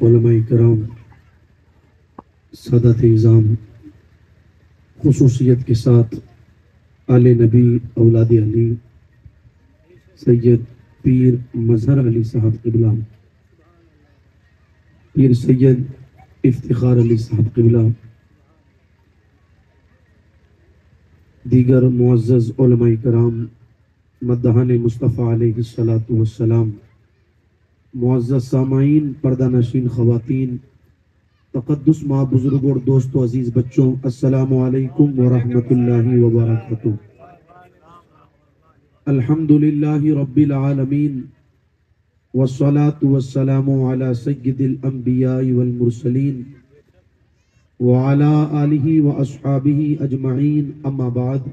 उलमाए किराम, सादात इज़ाम, खुसूसियत के साथ आले नबी औलाद अली सैयद पीर मजहर अली साहब क़िबला, पीर सैयद इफ्तिखार अली साहब क़िबला, दीगर मुअज़्ज़ज़ उलमाए किराम, मद्दाहान मुस्तफ़ा अलैहिस्सलातु वस्सलाम, मुअज़्ज़ज़ सामाईन, पर्दा नशीन ख़वातीन, तक़द्दुस माँ बुज़ुर्ग और दोस्तों, अजीज़ बच्चों, अस्सलामु अलैकुम व रहमतुल्लाहि व बरकातुहू। अल्हम्दुलिल्लाहि रब्बिल आलमीन वस्सलातु वस्सलामु अला सय्यिदिल अंबियाइ वल मुरसलीन व अला आलिहि व अस्हाबिहि अजमईन, अम्मा बाद।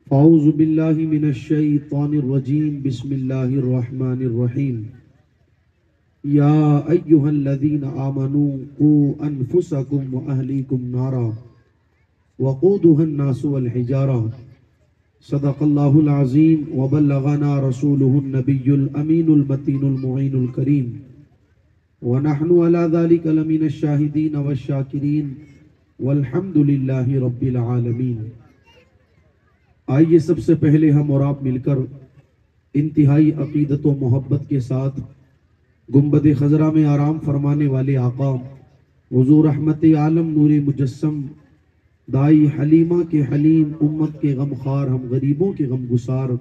औज़ु बिल्लाहि मिनश शैतानिर रजीम, बिस्मिल्लाहिर रहमानिर रहीम। या अय्युहल्लज़ीना आमनू क़ू अनफुसकुम व अहलीकुम नारा वक़ूदुहन नासु वल हिजारा, सदक़ल्लाहुल अज़ीम व बल्लग़ना रसूलुहुन नबियुल अमीनुल मतीनुल मुईनुल करीम व नहनु अला ज़ालिका लमिनश शाहिदीन वश शाकिरीन वल्हम्दुलिल्लाहि रब्बिल आलमीन। आइए सबसे पहले हम और आप मिलकर इंतहाई अक़ीदत व मोहब्बत के साथ गुंबद खजरा में आराम फरमाने वाले आका हुज़ूर रहमत आलम नूरे मुजस्सम दाई हलीमा के हलीम, उम्मत के गमखार, हम गरीबों के गमगुसार,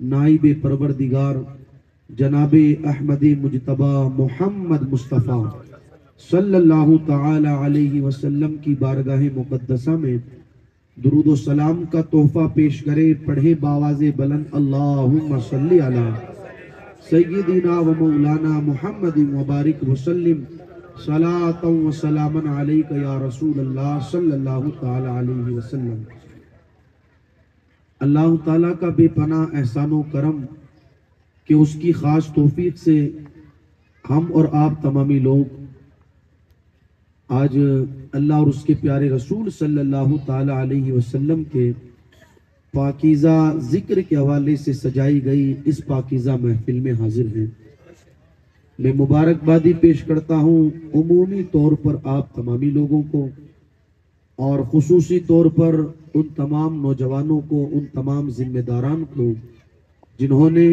नाइब परवरदिगार जनाबे अहमद मुजतबा मोहम्मद मुस्तफ़ा सल्लल्लाहु ताला अलैहि वसल्लम की बारगाह मुक़द्दसा में दुरूद व सलाम का तोहफा पेश करे। पढ़े बावाज़े बुलंद अल्लाहुम्मा सल्ली अला सय्यिदिना व मौलाना मुहम्मद व बारिक वसल्लिम सलातन व सलामन अलैका या रसूल अल्लाह सल्लल्लाहु ताला अलैहि वसल्लम। अल्लाह ताला का बेपनाह एहसान व करम कि उसकी खास तौफीक से हम और आप तमामी लोग आज अल्लाह और उसके प्यारे रसूल सल्लल्लाहु ताला अलैहि वसल्लम के पाकीज़ा जिक्र के हवाले से सजाई गई इस पाकीज़ा महफिल में हाजिर हैं। मैं मुबारकबादी पेश करता हूँ उमूमी तौर पर आप तमामी लोगों को और खुसूसी तौर पर उन तमाम नौजवानों को, उन तमाम जिम्मेदारान को जिन्होंने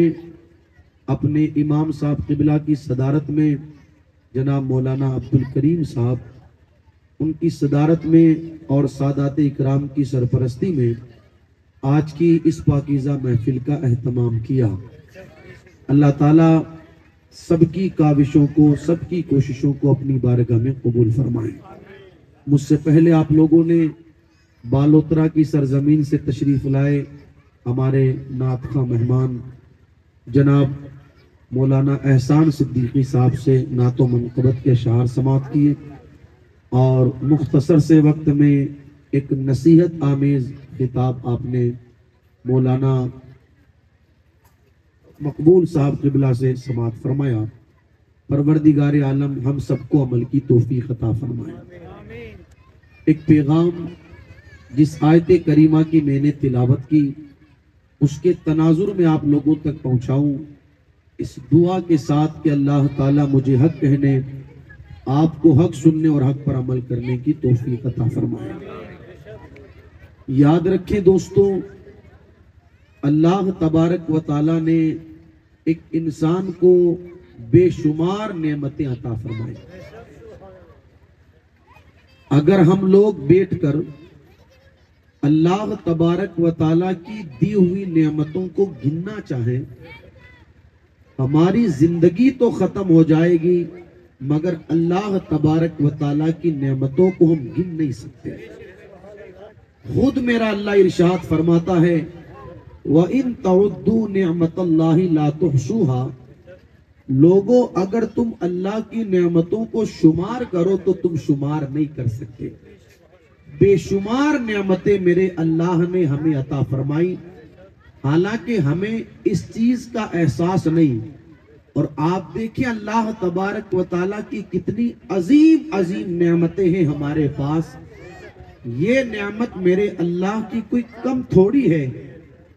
अपने इमाम साहब क़िबला की सदारत में, जनाब मौलाना अब्दुल करीम साहब, उनकी सदारत में और सादात इकराम की सरपरस्ती में आज की इस पाकीज़ा महफिल का एहतमाम किया। अल्लाह ताला सबकी काविशों को, सबकी कोशिशों को अपनी बारगाह में कबूल फरमाए। मुझसे पहले आप लोगों ने बालोतरा की सरजमीन से तशरीफ़ लाए हमारे नात ख़्वाह मेहमान जनाब मौलाना एहसान सिद्दीकी साहब से नातो मनक़बत के अशआर समाअत किए और मुख्तसर से वक्त में एक नसीहत आमेज़ खिताब आपने मौलाना मकबूल साहब क़िबला से समाअत फरमाया। परवरदिगार आलम हम सबको अमल की तौफीक अता फरमाए। एक पैगाम जिस आयत करीमा की मैंने तिलावत की उसके तनाजुर में आप लोगों तक पहुंचाऊं, इस दुआ के साथ कि अल्लाह ताला मुझे हक कहने, आपको हक सुनने और हक पर अमल करने की तौफीक अता फरमाए। याद रखें दोस्तों, अल्लाह तबारक व ताला ने एक इंसान को बेशुमार नेमतें अता फरमाई। अगर हम लोग बैठकर अल्लाह तबारक व ताला की दी हुई नेमतों को गिनना चाहें, हमारी जिंदगी तो खत्म हो जाएगी मगर अल्लाह तबारक व ताला की नेमतों को हम गिन नहीं सकते। खुद मेरा अल्लाह इरशाद फरमाता है, व इन तउद्दू निअमतल्लाहि ला तुहसूहा, लोगों अगर तुम अल्लाह की नेमतों को शुमार करो तो तुम शुमार नहीं कर सकते। बेशुमार नेमतें मेरे अल्लाह ने हमें अता फरमाई, हालांकि हमें इस चीज का एहसास नहीं। और आप देखिए अल्लाह तबारक व ताला की कितनी अजीम अजीम नेमतें हैं हमारे पास। ये नेमत मेरे अल्लाह की कोई कम थोड़ी है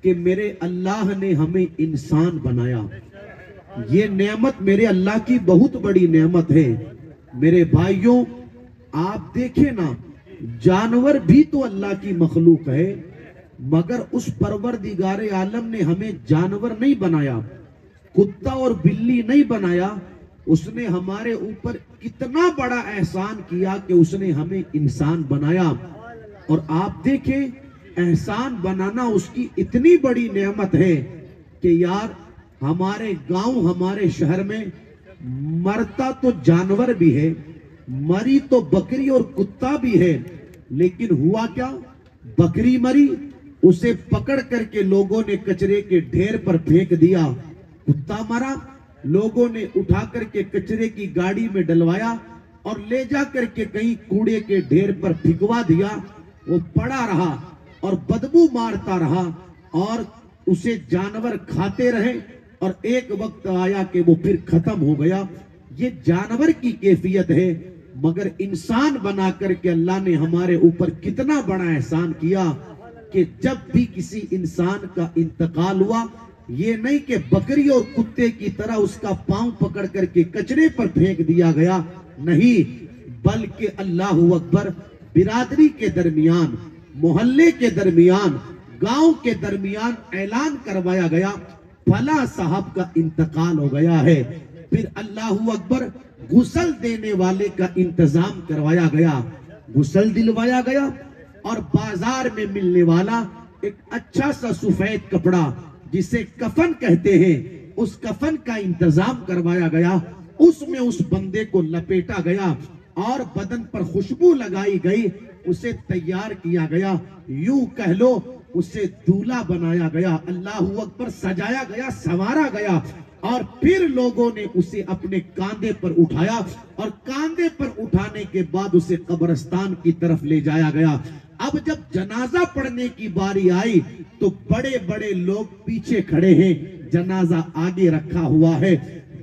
कि मेरे अल्लाह ने हमें इंसान बनाया। ये नेमत मेरे अल्लाह की बहुत बड़ी नेमत है। मेरे भाइयों, आप देखें ना, जानवर भी तो अल्लाह की मखलूक है, मगर उस परवरदिगारे आलम ने हमें जानवर नहीं बनाया, कुत्ता और बिल्ली नहीं बनाया। उसने हमारे ऊपर कितना बड़ा एहसान किया कि उसने हमें इंसान बनाया। और आप देखें, एहसान बनाना उसकी इतनी बड़ी नेमत है कि यार, हमारे गांव, हमारे शहर में मरता तो जानवर भी है, मरी तो बकरी और कुत्ता भी है, लेकिन हुआ क्या? बकरी मरी, उसे पकड़ करके लोगों ने कचरे के ढेर पर फेंक दिया। कुत्ता मरा, लोगों ने उठा करके कचरे की गाड़ी में डलवाया और ले जा करके कहीं कूड़े के ढेर पर फिकवा दिया। वो पड़ा रहा और बदबू मारता रहा और उसे जानवर खाते रहे और एक वक्त आया कि वो फिर खत्म हो गया। ये जानवर की कैफियत है, मगर इंसान बना करके अल्लाह ने हमारे ऊपर कितना बड़ा एहसान किया कि जब भी किसी इंसान का इंतकाल हुआ, ये नहीं कि बकरी और कुत्ते की तरह उसका पांव पकड़ करके कचरे पर फेंक दिया गया, नहीं, बल्कि अल्लाह अकबर, बिरादरी के दरमियान, मोहल्ले के दरमियान, गांव के दरमियान ऐलान करवाया गया, फला साहब का इंतकाल हो गया है। फिर अल्लाह अकबर, गुस्ल देने वाले का इंतजाम करवाया गया, गुस्ल दिलवाया गया और बाजार में मिलने वाला एक अच्छा सा सफेद कपड़ा जिसे कफन कहते हैं, उस कफन का इंतजाम करवाया गया। उसमें उस बंदे को लपेटा गया और बदन पर खुशबू लगाई गई, उसे तैयार किया गया, यूं कह लो उसे दूल्हा बनाया गया। अल्लाह अकबर, सजाया गया, संवारा गया और फिर लोगों ने उसे अपने कांधे पर उठाया और कांधे पर उठाने के बाद उसे कब्रिस्तान की तरफ ले जाया गया। अब जब जनाजा पढ़ने की बारी आई तो बड़े बड़े लोग पीछे खड़े हैं, जनाजा आगे रखा हुआ है।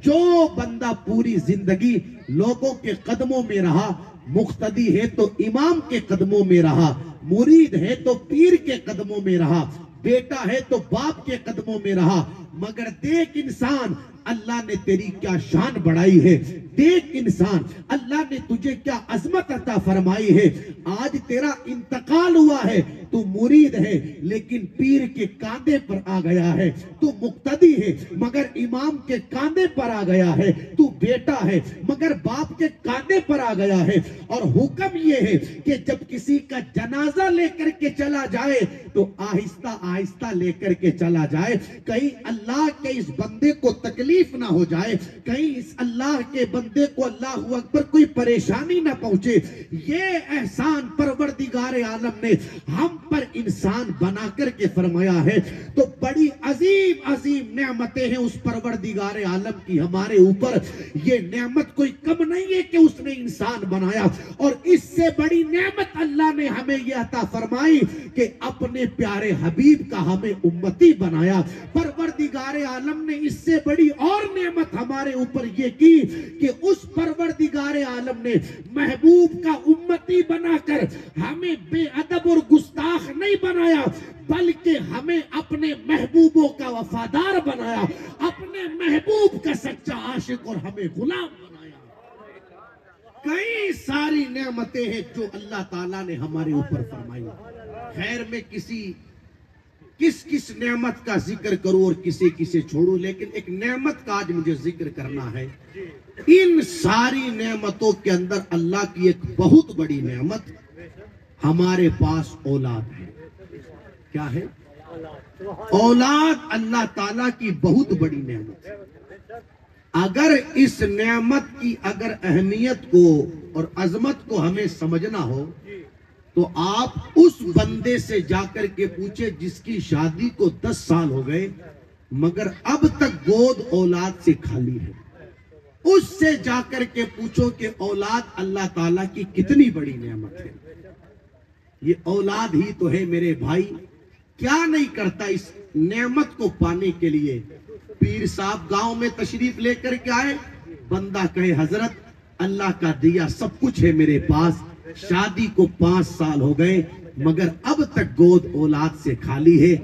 जो बंदा पूरी जिंदगी लोगों के कदमों में रहा, मुक्तदी है तो इमाम के कदमों में रहा, मुरीद है तो पीर के कदमों में रहा, बेटा है तो बाप के कदमों में रहा, मगर देख इंसान, अल्लाह ने तेरी क्या शान बढ़ाई है, देख इंसान, अल्लाह ने तुझे क्या अजमत अता फरमाई है। आज तेरा इंतकाल हुआ है, तू मुरीद है लेकिन पीर के कांधे पर आ गया है, तू मुक्तदी है मगर इमाम के कांधे पर आ गया है, तू बेटा है मगर बाप के कांधे पर आ गया है। और हुक्म यह है कि जब किसी का जनाजा लेकर के चला जाए तो आहिस्ता आहिस्ता लेकर के चला जाए, कहीं अल्लाह के इस बंदे को तकलीफ ना हो जाए, कहीं इस अल्लाह के बंदे को अल्लाह अकबर कोई परेशानी ना पहुंचे। ये एहसान परवरदिगार आलम ने हम पर इंसान बना करके फरमाया है। तो बड़ी अजीम अजीम नेमतें हैं उस परवरदिगार आलम की हमारे ऊपर। ये नेमत कोई कम नहीं है कि उसने इंसान बनाया, और इससे बड़ी नेमत अल्लाह ने हमें यह अता फरमाई कि अपने प्यारे हबीब का हमें उम्मती बनाया। परवरदिगार आलम ने इससे बड़ी और नेमत हमारे ऊपर यह की कि उस परवरदिगार आलम ने महबूब का उम्मती बनाकर हमें बेअदब और गुस्ताख नहीं बनाया, बल्कि हमें अपने महबूबों का वफादार बनाया, अपने महबूब का सच्चा आशिक और हमें गुलाम बनाया। कई सारी नेमतें हैं जो अल्लाह ताला ने हमारे ऊपर फरमाई। खैर, में किस किस नेमत का जिक्र करूं और किसे किसे छोड़ूं, लेकिन एक नेमत का आज मुझे जिक्र करना है। इन सारी नेमतों के अंदर अल्लाह की एक बहुत बड़ी नेमत, हमारे पास औलाद है। क्या है? औलाद अल्लाह ताला की बहुत बड़ी नेमत है। अगर इस नेमत की अगर अहमियत को और अजमत को हमें समझना हो तो आप उस बंदे से जाकर के पूछे जिसकी शादी को 10 साल हो गए मगर अब तक गोद औलाद से खाली है। उससे जाकर के पूछो कि औलाद अल्लाह ताला की कितनी बड़ी नेमत है। ये औलाद ही तो है मेरे भाई। क्या नहीं करता इस नेमत को पाने के लिए। पीर साहब गांव में तशरीफ लेकर के आए, बंदा कहे हजरत अल्लाह का दिया सब कुछ है मेरे पास, शादी को 5 साल हो गए मगर अब तक गोद औलाद से खाली है,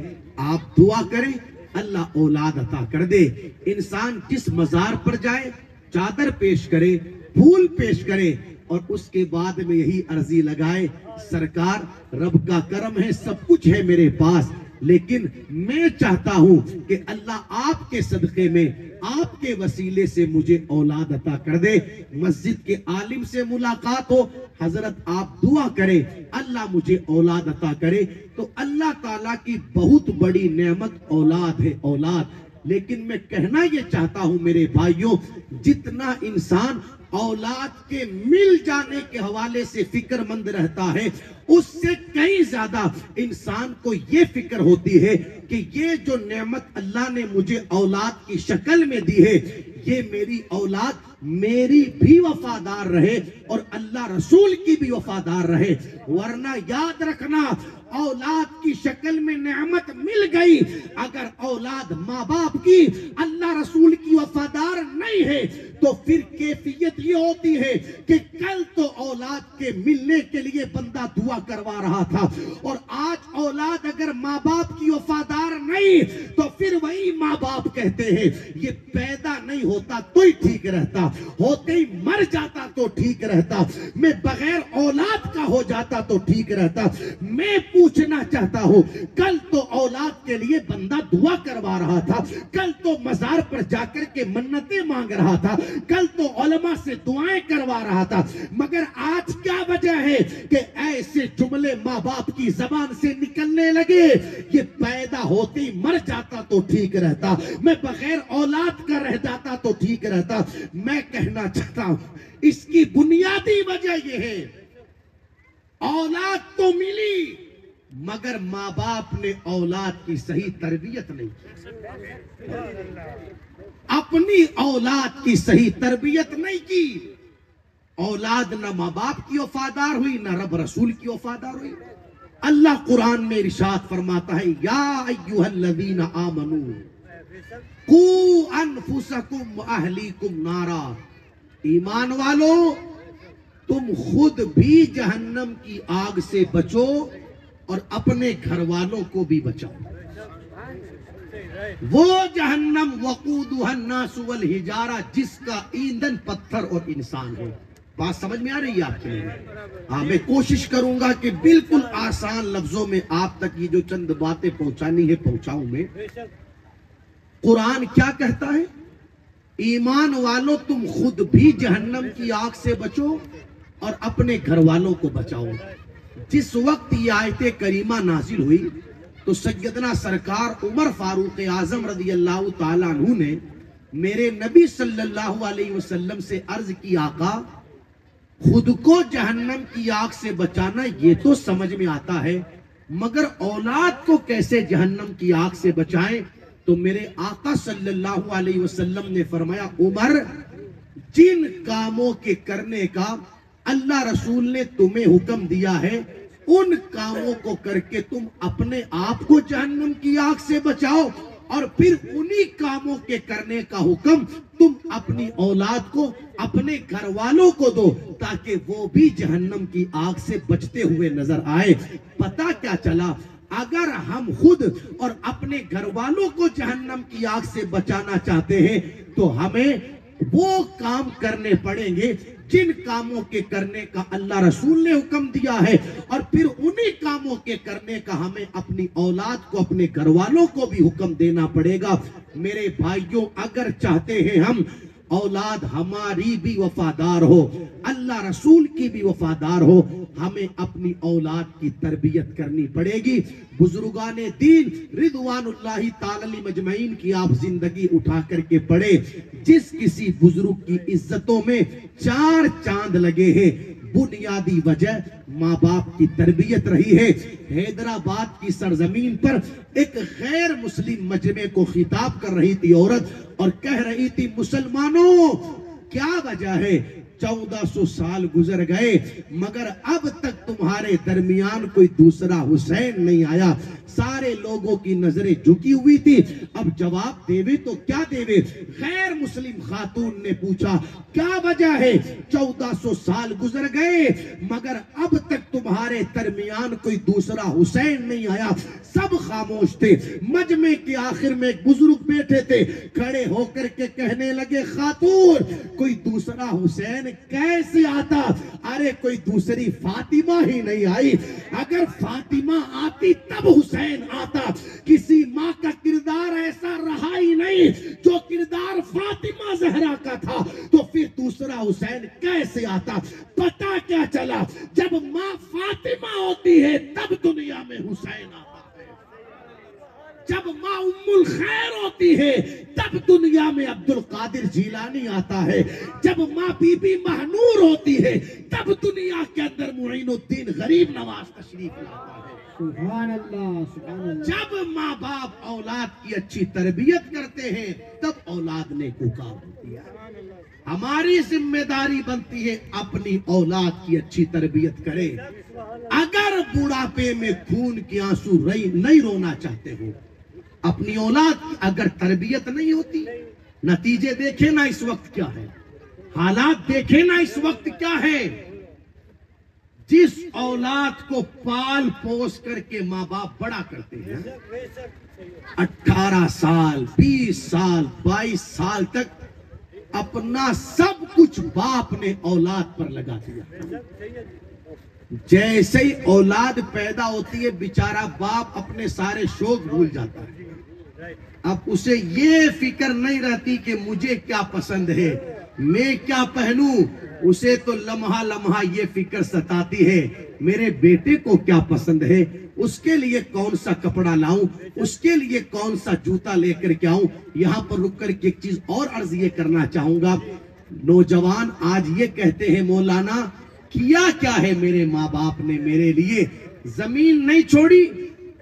आप दुआ करें अल्लाह औलाद अता कर दे। इंसान जिस मजार पर जाए, चादर पेश करे, फूल पेश करे और उसके बाद में यही अर्जी लगाए, सरकार रब का करम है, सब कुछ है मेरे पास, लेकिन मैं चाहता हूं कि अल्लाह आपके सदके में, आपके वसीले से मुझे औलाद अता कर दे। मस्जिद के आलिम से मुलाकात हो, हजरत आप दुआ करें अल्लाह मुझे औलाद अता करे, तो अल्लाह ताला की बहुत बड़ी नेमत औलाद है, औलाद। लेकिन मैं कहना यह चाहता हूं मेरे भाइयों, जितना इंसान औलाद के मिल जाने के हवाले से फिक्रमंद रहता है, उससे कहीं ज्यादा इंसान को यह फिक्र होती है कि ये जो नेमत अल्लाह ने मुझे औलाद की शक्ल में दी है, ये मेरी औलाद मेरी भी वफादार रहे और अल्लाह रसूल की भी वफादार रहे। वरना याद रखना, औलाद की शक्ल में नेमत मिल गई, अगर औलाद माँ बाप की अल्लाह रसूल की वफादार नहीं है, तो फिर कैफियत ये होती है कि कल तो औलाद के मिलने के लिए बंदा दुआ करवा रहा था, और आज औलाद अगर माँ बाप की वफादार नहीं, तो फिर वही माँ बाप कहते हैं ये पैदा नहीं होता तो ही ठीक रहता, होते ही मर जाता तो ठीक रहता, मैं बगैर औलाद का हो जाता तो ठीक रहता। मैं पूछना चाहता हूं, कल तो औलाद के लिए बंदा दुआ करवा रहा था, कल तो मजार पर जाकर के मन्नतें मांग रहा था, कल तो उलमा से दुआएं करवा रहा था, मगर आज क्या वजह है कि ऐसे जुमले माँ बाप की जबान से निकलने लगे, ये पैदा होते ही मर जाता तो ठीक रहता, मैं बगैर औलाद का रह जाता तो ठीक रहता। मैं कहना चाहता हूं इसकी बुनियादी वजह यह है, औलाद तो मिली मगर माँ बाप ने औलाद की सही तरबियत नहीं की, अपनी औलाद की सही तरबियत नहीं की। औलाद ना माँ बाप की वफादार हुई, ना रब रसूल की वफादार हुई। अल्लाह कुरान में इरशाद फरमाता है, या अय्युहल्लज़ीना आमनू कू अनफुसकुम व अहलीकुम नारा, ईमान वालो तुम खुद भी जहन्नम की आग से बचो और अपने घर वालों को भी बचाओ। वो जहन्नम वकूदुहन नासु वल हिजारा, जिसका ईंधन पत्थर और इंसान है। बात समझ में आ रही है आपके लिए? हाँ, मैं कोशिश करूंगा कि बिल्कुल आसान लफ्जों में आप तक ये जो चंद बातें पहुंचानी है पहुंचाऊं मैं। कुरान क्या कहता है? ईमान वालों तुम खुद भी जहन्नम की आग से बचो और अपने घर वालों को बचाओ। जिस वक्त ये आयते करीमा नाजिल हुई तो सैयदना सरकार उमर फारूक आजम रज़ी अल्लाह ताला अन्हु ने मेरे नबी सल्लल्लाहु अलैहि वसल्लम से अर्ज की, आका खुद को जहन्नम की आग से बचाना ये तो समझ में आता है, मगर औलाद को कैसे जहन्नम की आग से बचाएं? तो मेरे आका सल्लल्लाहु अलैहि वसल्लम ने फरमाया, उमर जिन कामों के करने का अल्लाह रसूल ने तुम्हें हुक्म दिया है, उन कामों को करके तुम अपने आप को जहन्नम की आग से बचाओ, और फिर उन्हीं कामों के करने का हुक्म तुम अपनी औलाद को, अपने घर वालों को दो, ताकि वो भी जहन्नम की आग से बचते हुए नजर आए। पता क्या चला? अगर हम खुद और अपने घर वालों को जहन्नम की आग से बचाना चाहते हैं तो हमें वो काम करने पड़ेंगे जिन कामों के करने का अल्लाह रसूल ने हुक्म दिया है, और फिर उन्हीं कामों के करने का हमें अपनी औलाद को, अपने घर वालों को भी हुक्म देना पड़ेगा। मेरे भाइयों, अगर चाहते हैं हम औलाद हमारी भी वफादार हो, अल्लाह रसूल की भी वफादार हो, हमें अपनी औलाद की तरबियत करनी पड़ेगी। बुजुर्गाने दीन रिदवानुल्लाहि ताला अलैहि मजमईन की आप जिंदगी उठा करके पढ़े, जिस किसी बुजुर्ग की इज्जतों में 4 चांद लगे हैं, बुनियादी वजह माँ बाप की तरबियत रही है। हैदराबाद की सरजमीन पर एक गैर मुस्लिम मजमे को खिताब कर रही थी औरत, और कह रही थी, मुसलमानों क्या वजह है 1400 साल गुजर गए मगर अब तक तुम्हारे दरमियान कोई दूसरा हुसैन नहीं आया। सारे लोगों की नजरें झुकी हुई थी। अब जवाब देवे तो क्या देवे। गैर मुस्लिम खातून ने पूछा क्या वजह है, 1400 साल गुजर गए मगर अब तक तुम्हारे दरमियान कोई दूसरा हुसैन नहीं आया। सब खामोश थे। मजमे के आखिर में एक बुजुर्ग बैठे थे, खड़े होकर के कहने लगे खातून कोई दूसरा हुसैन कैसे आता। अरे कोई दूसरी फातिमा ही नहीं आई। अगर फातिमा आती तब हुसैन आता। किसी माँ का किरदार ऐसा रहा ही नहीं जो किरदार फातिमा जहरा का था, तो फिर दूसरा हुसैन कैसे आता। पता क्या चला, जब माँ फातिमा होती है तब दुनिया में हुसैन आता है। जब माँ उम्मुल खैर होती है तब दुनिया में अब्दुल कादिर जीलानी आता है। जब माँ बीबी महनूर होती है तब दुनिया के अंदर मुईनुद्दीन गरीब नवाज तशरीफ लाता है। सुभान अल्लाह, सुभान अल्लाह। जब माँ बाप औलाद की अच्छी तरबियत करते हैं तब औलाद नेकूकार होती है। हमारी जिम्मेदारी बनती है अपनी औलाद की अच्छी तरबियत करें। अगर बुढ़ापे में खून के आंसू नहीं रोना चाहते हो, अपनी औलाद की अगर तरबियत नहीं होती, नतीजे देखे ना इस वक्त क्या है, हालात देखे ना इस वक्त क्या है। जिस औलाद को पाल पोस करके माँ बाप बड़ा करते हैं, 18 साल 20 साल 22 साल तक अपना सब कुछ बाप ने औलाद पर लगा दिया। जैसे ही औलाद पैदा होती है बेचारा बाप अपने सारे शौक भूल जाता है। अब उसे ये फिक्र नहीं रहती कि मुझे क्या पसंद है, मैं क्या पहनूं। उसे तो लम्हा लम्हा ये फिक्र सताती है मेरे बेटे को क्या पसंद है, उसके लिए कौन सा कपड़ा लाऊं, उसके लिए कौन सा जूता लेकर के आऊं। यहां पर रुक कर के एक चीज और अर्ज ये करना चाहूंगा, नौजवान आज ये कहते हैं मौलाना किया क्या है मेरे माँ बाप ने मेरे लिए, जमीन नहीं छोड़ी,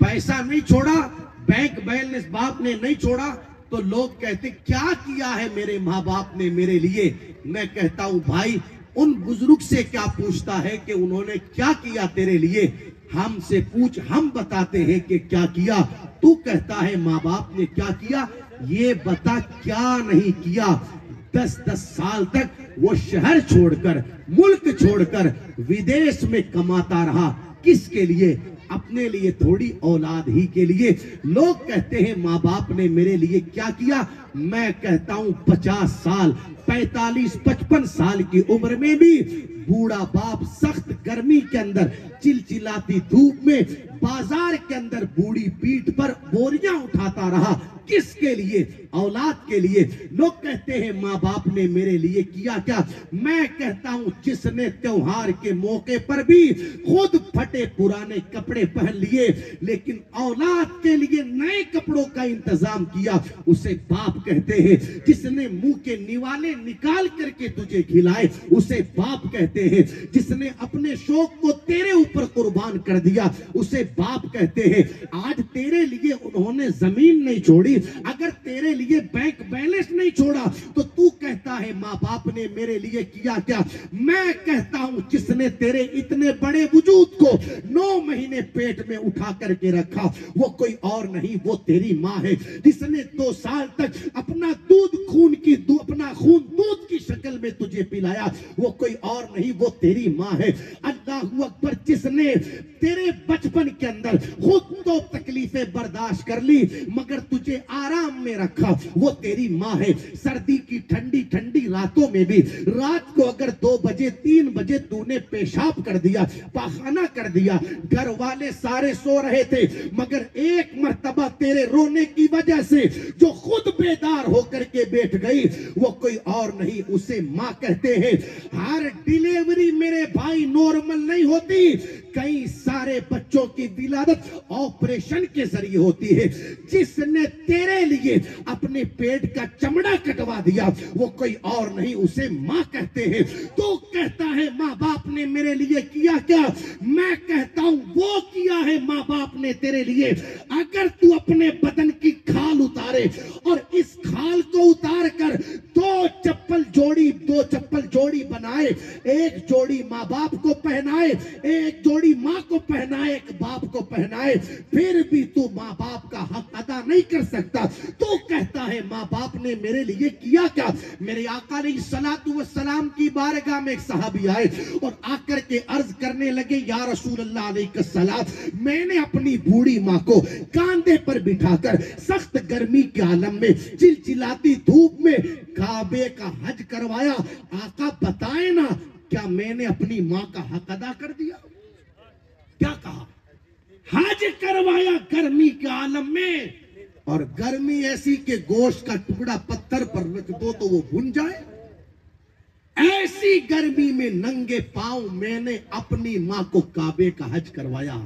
पैसा नहीं छोड़ा, बैंक बैलेंस बाप ने नहीं छोड़ा, तो लोग कहते क्या किया है मेरे माँ बाप ने मेरे लिए। मैं कहता हूं भाई उन बुजुर्ग से क्या पूछता है कि उन्होंने क्या किया तेरे लिए, हमसे पूछ, हम बताते हैं कि क्या किया। तू कहता है माँ बाप ने क्या किया, ये बता क्या नहीं किया। 10-10 साल तक वो शहर छोड़कर, मुल्क छोड़कर विदेश में कमाता रहा, किसके लिए, अपने लिए थोड़ी, औलाद ही के लिए। लोग कहते हैं माँ बाप ने मेरे लिए क्या किया, मैं कहता हूं 50 साल 45-55 साल की उम्र में भी बूढ़ा बाप सख्त गर्मी के अंदर चिलचिलाती धूप में बाजार के अंदर बूढ़ी पीठ पर बोरियां उठाता रहा, किसके लिए, औलाद के लिए। लोग कहते हैं माँ बाप ने मेरे लिए किया क्या, मैं कहता हूं जिसने त्योहार के मौके पर भी खुद फटे पुराने कपड़े पहन लिए लेकिन औलाद के लिए नए कपड़ों का इंतजाम किया, उसे बाप कहते हैं। जिसने मुंह के निवाले निकाल करके तुझे खिलाए उसे बाप कहते हैं। जिसने अपने शौक को तेरे ऊपर कुर्बान कर दिया उसे बाप कहते हैं। आज तेरे लिए उन्होंने जमीन नहीं छोड़ी, अगर तेरे लिए बैंक बैलेंस नहीं छोड़ा तो तू कहता है माँ बाप ने मेरे लिए किया क्या। मैं कहता हूं जिसने तेरे इतने बड़े वजूद को 9 महीने पेट में उठा करके रखा वो कोई और नहीं, वो तेरी माँ है। जिसने 2 साल तक अपना अपना खून दूध की शक्ल में तुझे पिलाया वो कोई और नहीं, वो तेरी माँ है। अल्लाहू अकबर। जिसने तेरे बचपन के अंदर खुद तो तकलीफें बर्दाश्त कर ली मगर तुझे आराम में रखा वो तेरी माँ है। सर्दी की ठंडी ठंडी रातों में भी रात को अगर 2 बजे 3 बजे तूने पेशाब कर दिया, पाखाना कर दिया, घर वाले सारे सो रहे थे मगर एक मर्तबा तेरे रोने की वजह से जो खुद बेदार होकर के बैठ गई वो कोई और नहीं, उसे माँ कहते हैं। हर डिलीवरी मेरे भाई नॉर्मल नहीं होती, कई सारे बच्चों की विलादत ऑपरेशन के जरिए होती है। जिसने तेरे लिए अपने पेट का चमड़ा कटवा दिया वो कोई और नहीं, उसे माँ कहते हैं। तो कहता है माँ बाप ने मेरे लिए किया क्या, मैं कहता हूं वो किया है माँ बाप ने तेरे लिए। अगर तू अपने बदन की खाल उतारे और इस खाल को उतार कर 2 चप्पल जोड़ी बनाए, एक जोड़ी माँ बाप को पहनाए, एक जोड़ी माँ को पहनाए, एक बाप को पहनाए, फिर भी तू अदा नहीं कर सकता तो कहता है माँ बाप ने मेरे लिए किया क्या। मेरे आका अलैहिस्सलातु वस्सलाम की बारगाह में एक सहाबी आए और आकर के अर्ज करने लगे, या रसूल अल्लाह अलैहिस्सलाम, मैंने अपनी बूढ़ी माँ को कांधे पर बिठाकर सख्त गर्मी के आलम में चिलचिलाती धूप में काबे का हज करवाया। आका बताए ना, क्या मैंने अपनी माँ का हक अदा कर दिया? क्या कहा? हज करवाया गर्मी के आलम में, और गर्मी ऐसी कि गोश्त का टुकड़ा पत्थर पर रख दो तो वो भुन जाए। ऐसी गर्मी में नंगे पांव मैंने अपनी माँ को काबे का हज करवाया।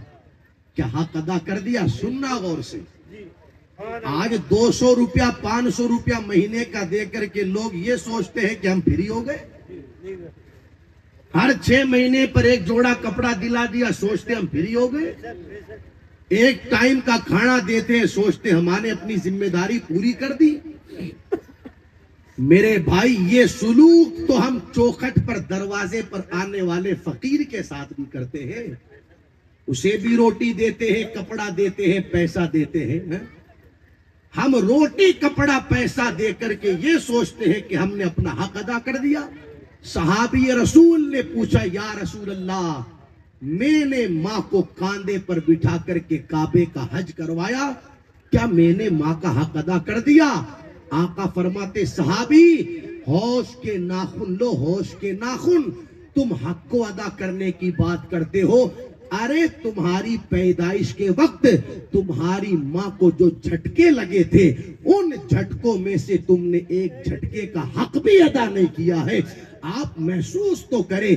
क्या हक अदा कर दिया? सुनना गौर से। आज 200 रुपया 500 रुपया महीने का दे करके लोग ये सोचते हैं कि हम फ्री हो गए। हर 6 महीने पर एक जोड़ा कपड़ा दिला दिया, सोचते हम फ्री हो गए। एक टाइम का खाना देते हैं, सोचते हमने अपनी जिम्मेदारी पूरी कर दी। मेरे भाई, ये सुलूक तो हम चौखट पर दरवाजे पर आने वाले फकीर के साथ भी करते हैं। उसे भी रोटी देते हैं, कपड़ा देते हैं, पैसा देते हैं। हम रोटी कपड़ा पैसा दे करके ये सोचते हैं कि हमने अपना हक अदा कर दिया। सहाबी रसूल ने पूछा, या रसूल अल्लाह, मैंने माँ को कांधे पर बिठा करके काबे का हज करवाया, क्या मैंने माँ का हक अदा कर दिया? आका फरमाते, सहाबी, होश के नाखून लो, होश के नाखून। तुम हक को अदा करने की बात करते हो। अरे तुम्हारी पैदाइश के वक्त तुम्हारी माँ को जो झटके लगे थे, उन झटकों में से तुमने एक झटके का हक भी अदा नहीं किया है। आप महसूस तो करें,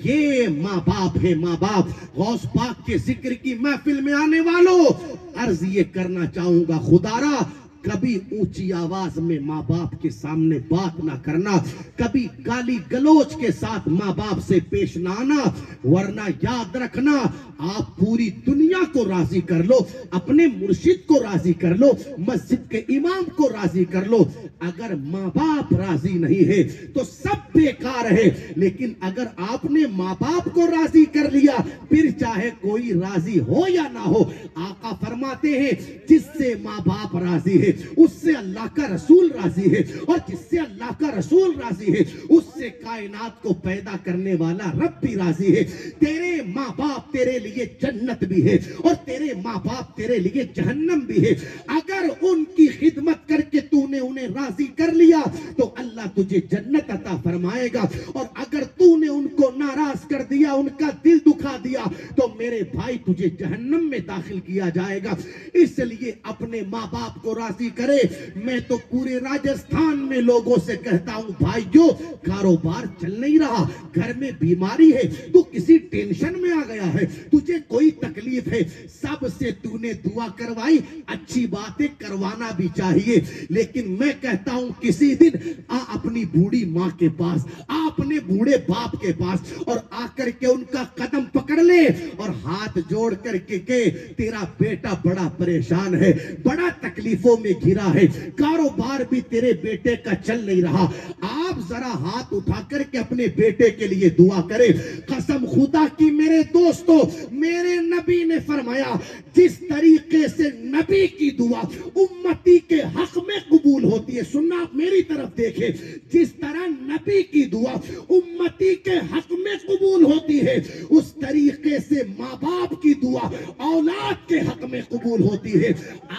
ये माँ बाप है। माँ बाप, गौस पाक के जिक्र की महफिल में आने वालों, अर्ज ये करना चाहूंगा, खुदारा कभी ऊंची आवाज में माँ बाप के सामने बात ना करना, कभी गाली गलोच के साथ माँ बाप से पेश ना आना, वरना याद रखना, आप पूरी दुनिया को राजी कर लो, अपने मुर्शिद को राजी कर लो, मस्जिद के इमाम को राजी कर लो, अगर माँ बाप राजी नहीं है तो सब बेकार है। लेकिन अगर आपने माँ बाप को राजी कर लिया, फिर चाहे कोई राजी हो या ना हो, आका फरमाते हैं, जिससे माँ बाप राजी है उससे अल्लाह का रसूल राजी है, और जिससे अल्लाह का रसूल राजी है उससे कायनात को पैदा करने वाला रब भी राजी है। तेरे माँ बाप तेरे लिए जन्नत भी है और तेरे माँ बाप तेरे लिए जहन्नम भी है। अगर उनकी खिदमत करके तूने उन्हें राजी कर लिया तो अल्लाह तुझे जन्नत अता फरमाएगा, और अगर तूने उनको नाराज कर दिया, उनका दिल दुखा दिया, तो मेरे भाई तुझे जहन्नम में दाखिल किया जाएगा। इसलिए अपने माँ बाप को राजी करे। मैं तो पूरे राजस्थान में लोगों से कहता हूं, भाइयों, कारोबार चल नहीं रहा, घर में बीमारी है, तू किसी टेंशन में आ गया है, तुझे कोई तकलीफ है, सबसे तूने दुआ करवाई, अच्छी बातें करवाना भी चाहिए। लेकिन मैं कहता हूं, किसी दिन आ अपनी बूढ़ी माँ के पास, आ अपने बूढ़े बाप के पास, और आकर के उनका कदम पकड़ ले और हाथ जोड़ करके के, तेरा बेटा बड़ा परेशान है, बड़ा तकलीफों में घिरा है, कारोबार भी तेरे बेटे का चल नहीं रहा, आप जरा हाथ उठा करके अपने बेटे के लिए दुआ करें। कसम खुदा की मेरे दोस्तों, मेरे नबी ने फरमाया, जिस तरीके से नबी की दुआ उम्मती के हक में कबूल होती है, सुनना आप मेरी तरफ देखें, जिस तरह नबी की दुआ उम्मती के हक में कबूल होती है, उस तरीके से माँ बाप की दुआ औलाद के हक में कबूल होती है।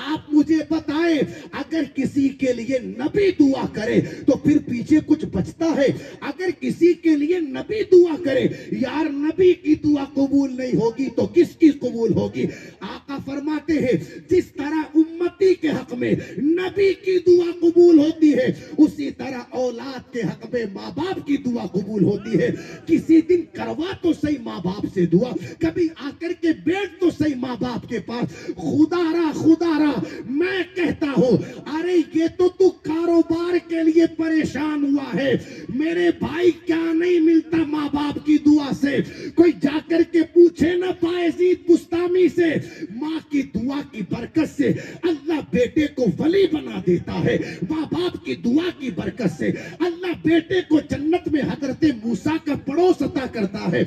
आप मुझे बताएं, अगर किसी के लिए नबी दुआ करे तो फिर पीछे कुछ बचता है? अगर किसी के लिए नबी दुआ करे, यार नबी की दुआ कबूल नहीं होगी तो किसकी कबूल होगी? आका फरमाते हैं, जिस तरह उम्मती के हक में नबी की दुआ कबूल होती है, उसी तरह औलाद के हक में माँ बाप की दुआ कबूल होती है। किसी दिन करवा तो सही माँ बाप से दुआ, कभी आकर के बैठ तो सही माँ बाप के पास। खुदारा खुदारा मैं कहता हूं, अरे ये तो तू कारोबार के लिए परेशान हुआ है, मेरे भाई क्या नहीं मिलता माँ बाप की दुआ से? कोई जाकर के पूछे ना बायजीद बुस्तामी से, माँ की दुआ की बरकत से अल्लाह बेटे को वली बना देता है, माँ बाप की दुआ की बरकत से अल्लाह बेटे को जन्नत में हजरत मूसा का पड़ोस अता करता है।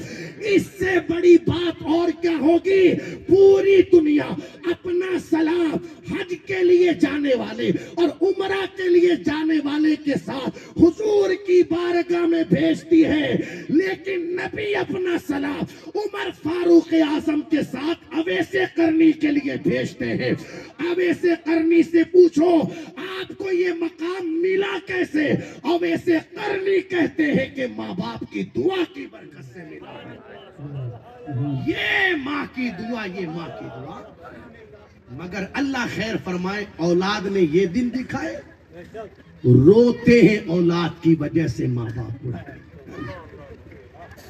इससे बड़ी बात और क्या होगी? पूरी दुनिया अपना सलाम हज के लिए लिए जाने वाले और उमरा के लिए जाने वाले के साथ हुजूर की बारगाह में भेजती है, लेकिन नबी अपना सलाम उमर फारूक आजम के साथ अवैसे करनी के लिए भेजते हैं। अवैसे करनी से पूछो आपको ये मकाम मिला कैसे? अवैसे करनी कहते हैं कि माँ बाप की दुआ की बरकत से मिला है। ये माँ की दुआ, ये माँ की दुआ। मगर अल्लाह खैर फरमाए, औलाद ने ये दिन दिखाए, रोते हैं औलाद की वजह से माँ बाप।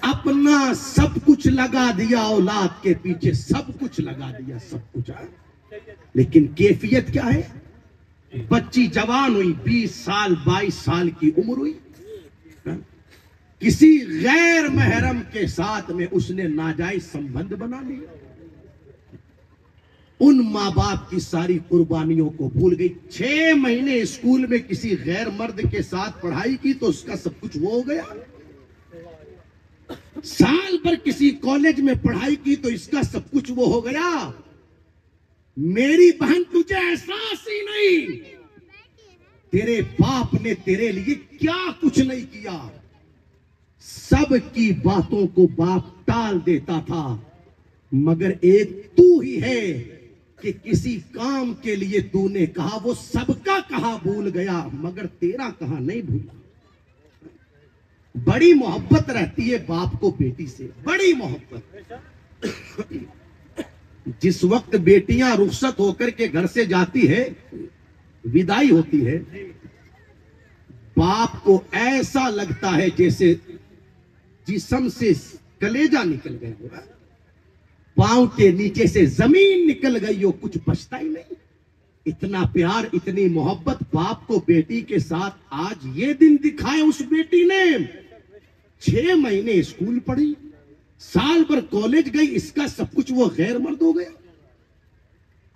अपना सब कुछ लगा दिया औलाद के पीछे, सब कुछ लगा दिया, सब कुछ है। लेकिन कैफियत क्या है? बच्ची जवान हुई, 20 साल 22 साल की उम्र हुई, किसी गैर महरम के साथ में उसने नाजायज संबंध बना लिया। उन माँ बाप की सारी कुर्बानियों को भूल गई। 6 महीने स्कूल में किसी गैर मर्द के साथ पढ़ाई की तो उसका सब कुछ वो हो गया। साल भर किसी कॉलेज में पढ़ाई की तो इसका सब कुछ वो हो गया। मेरी बहन तुझे एहसास ही नहीं, तेरे बाप ने तेरे लिए क्या कुछ नहीं किया। सब की बातों को बाप टाल देता था, मगर एक तू ही है कि किसी काम के लिए तूने कहा, वो सबका कहा भूल गया, मगर तेरा कहा नहीं भूला। बड़ी मोहब्बत रहती है बाप को बेटी से, बड़ी मोहब्बत। जिस वक्त बेटियां रुखसत होकर के घर से जाती है, विदाई होती है, बाप को ऐसा लगता है जैसे जिस्म से कलेजा निकल गया, पांव के नीचे से जमीन निकल गई हो, कुछ बचता ही नहीं। इतना प्यार, इतनी मोहब्बत बाप को बेटी के साथ। आज ये दिन दिखाए उस बेटी ने। 6 महीने स्कूल पढ़ी, साल भर कॉलेज गई, इसका सब कुछ वो गैर मर्द हो गया।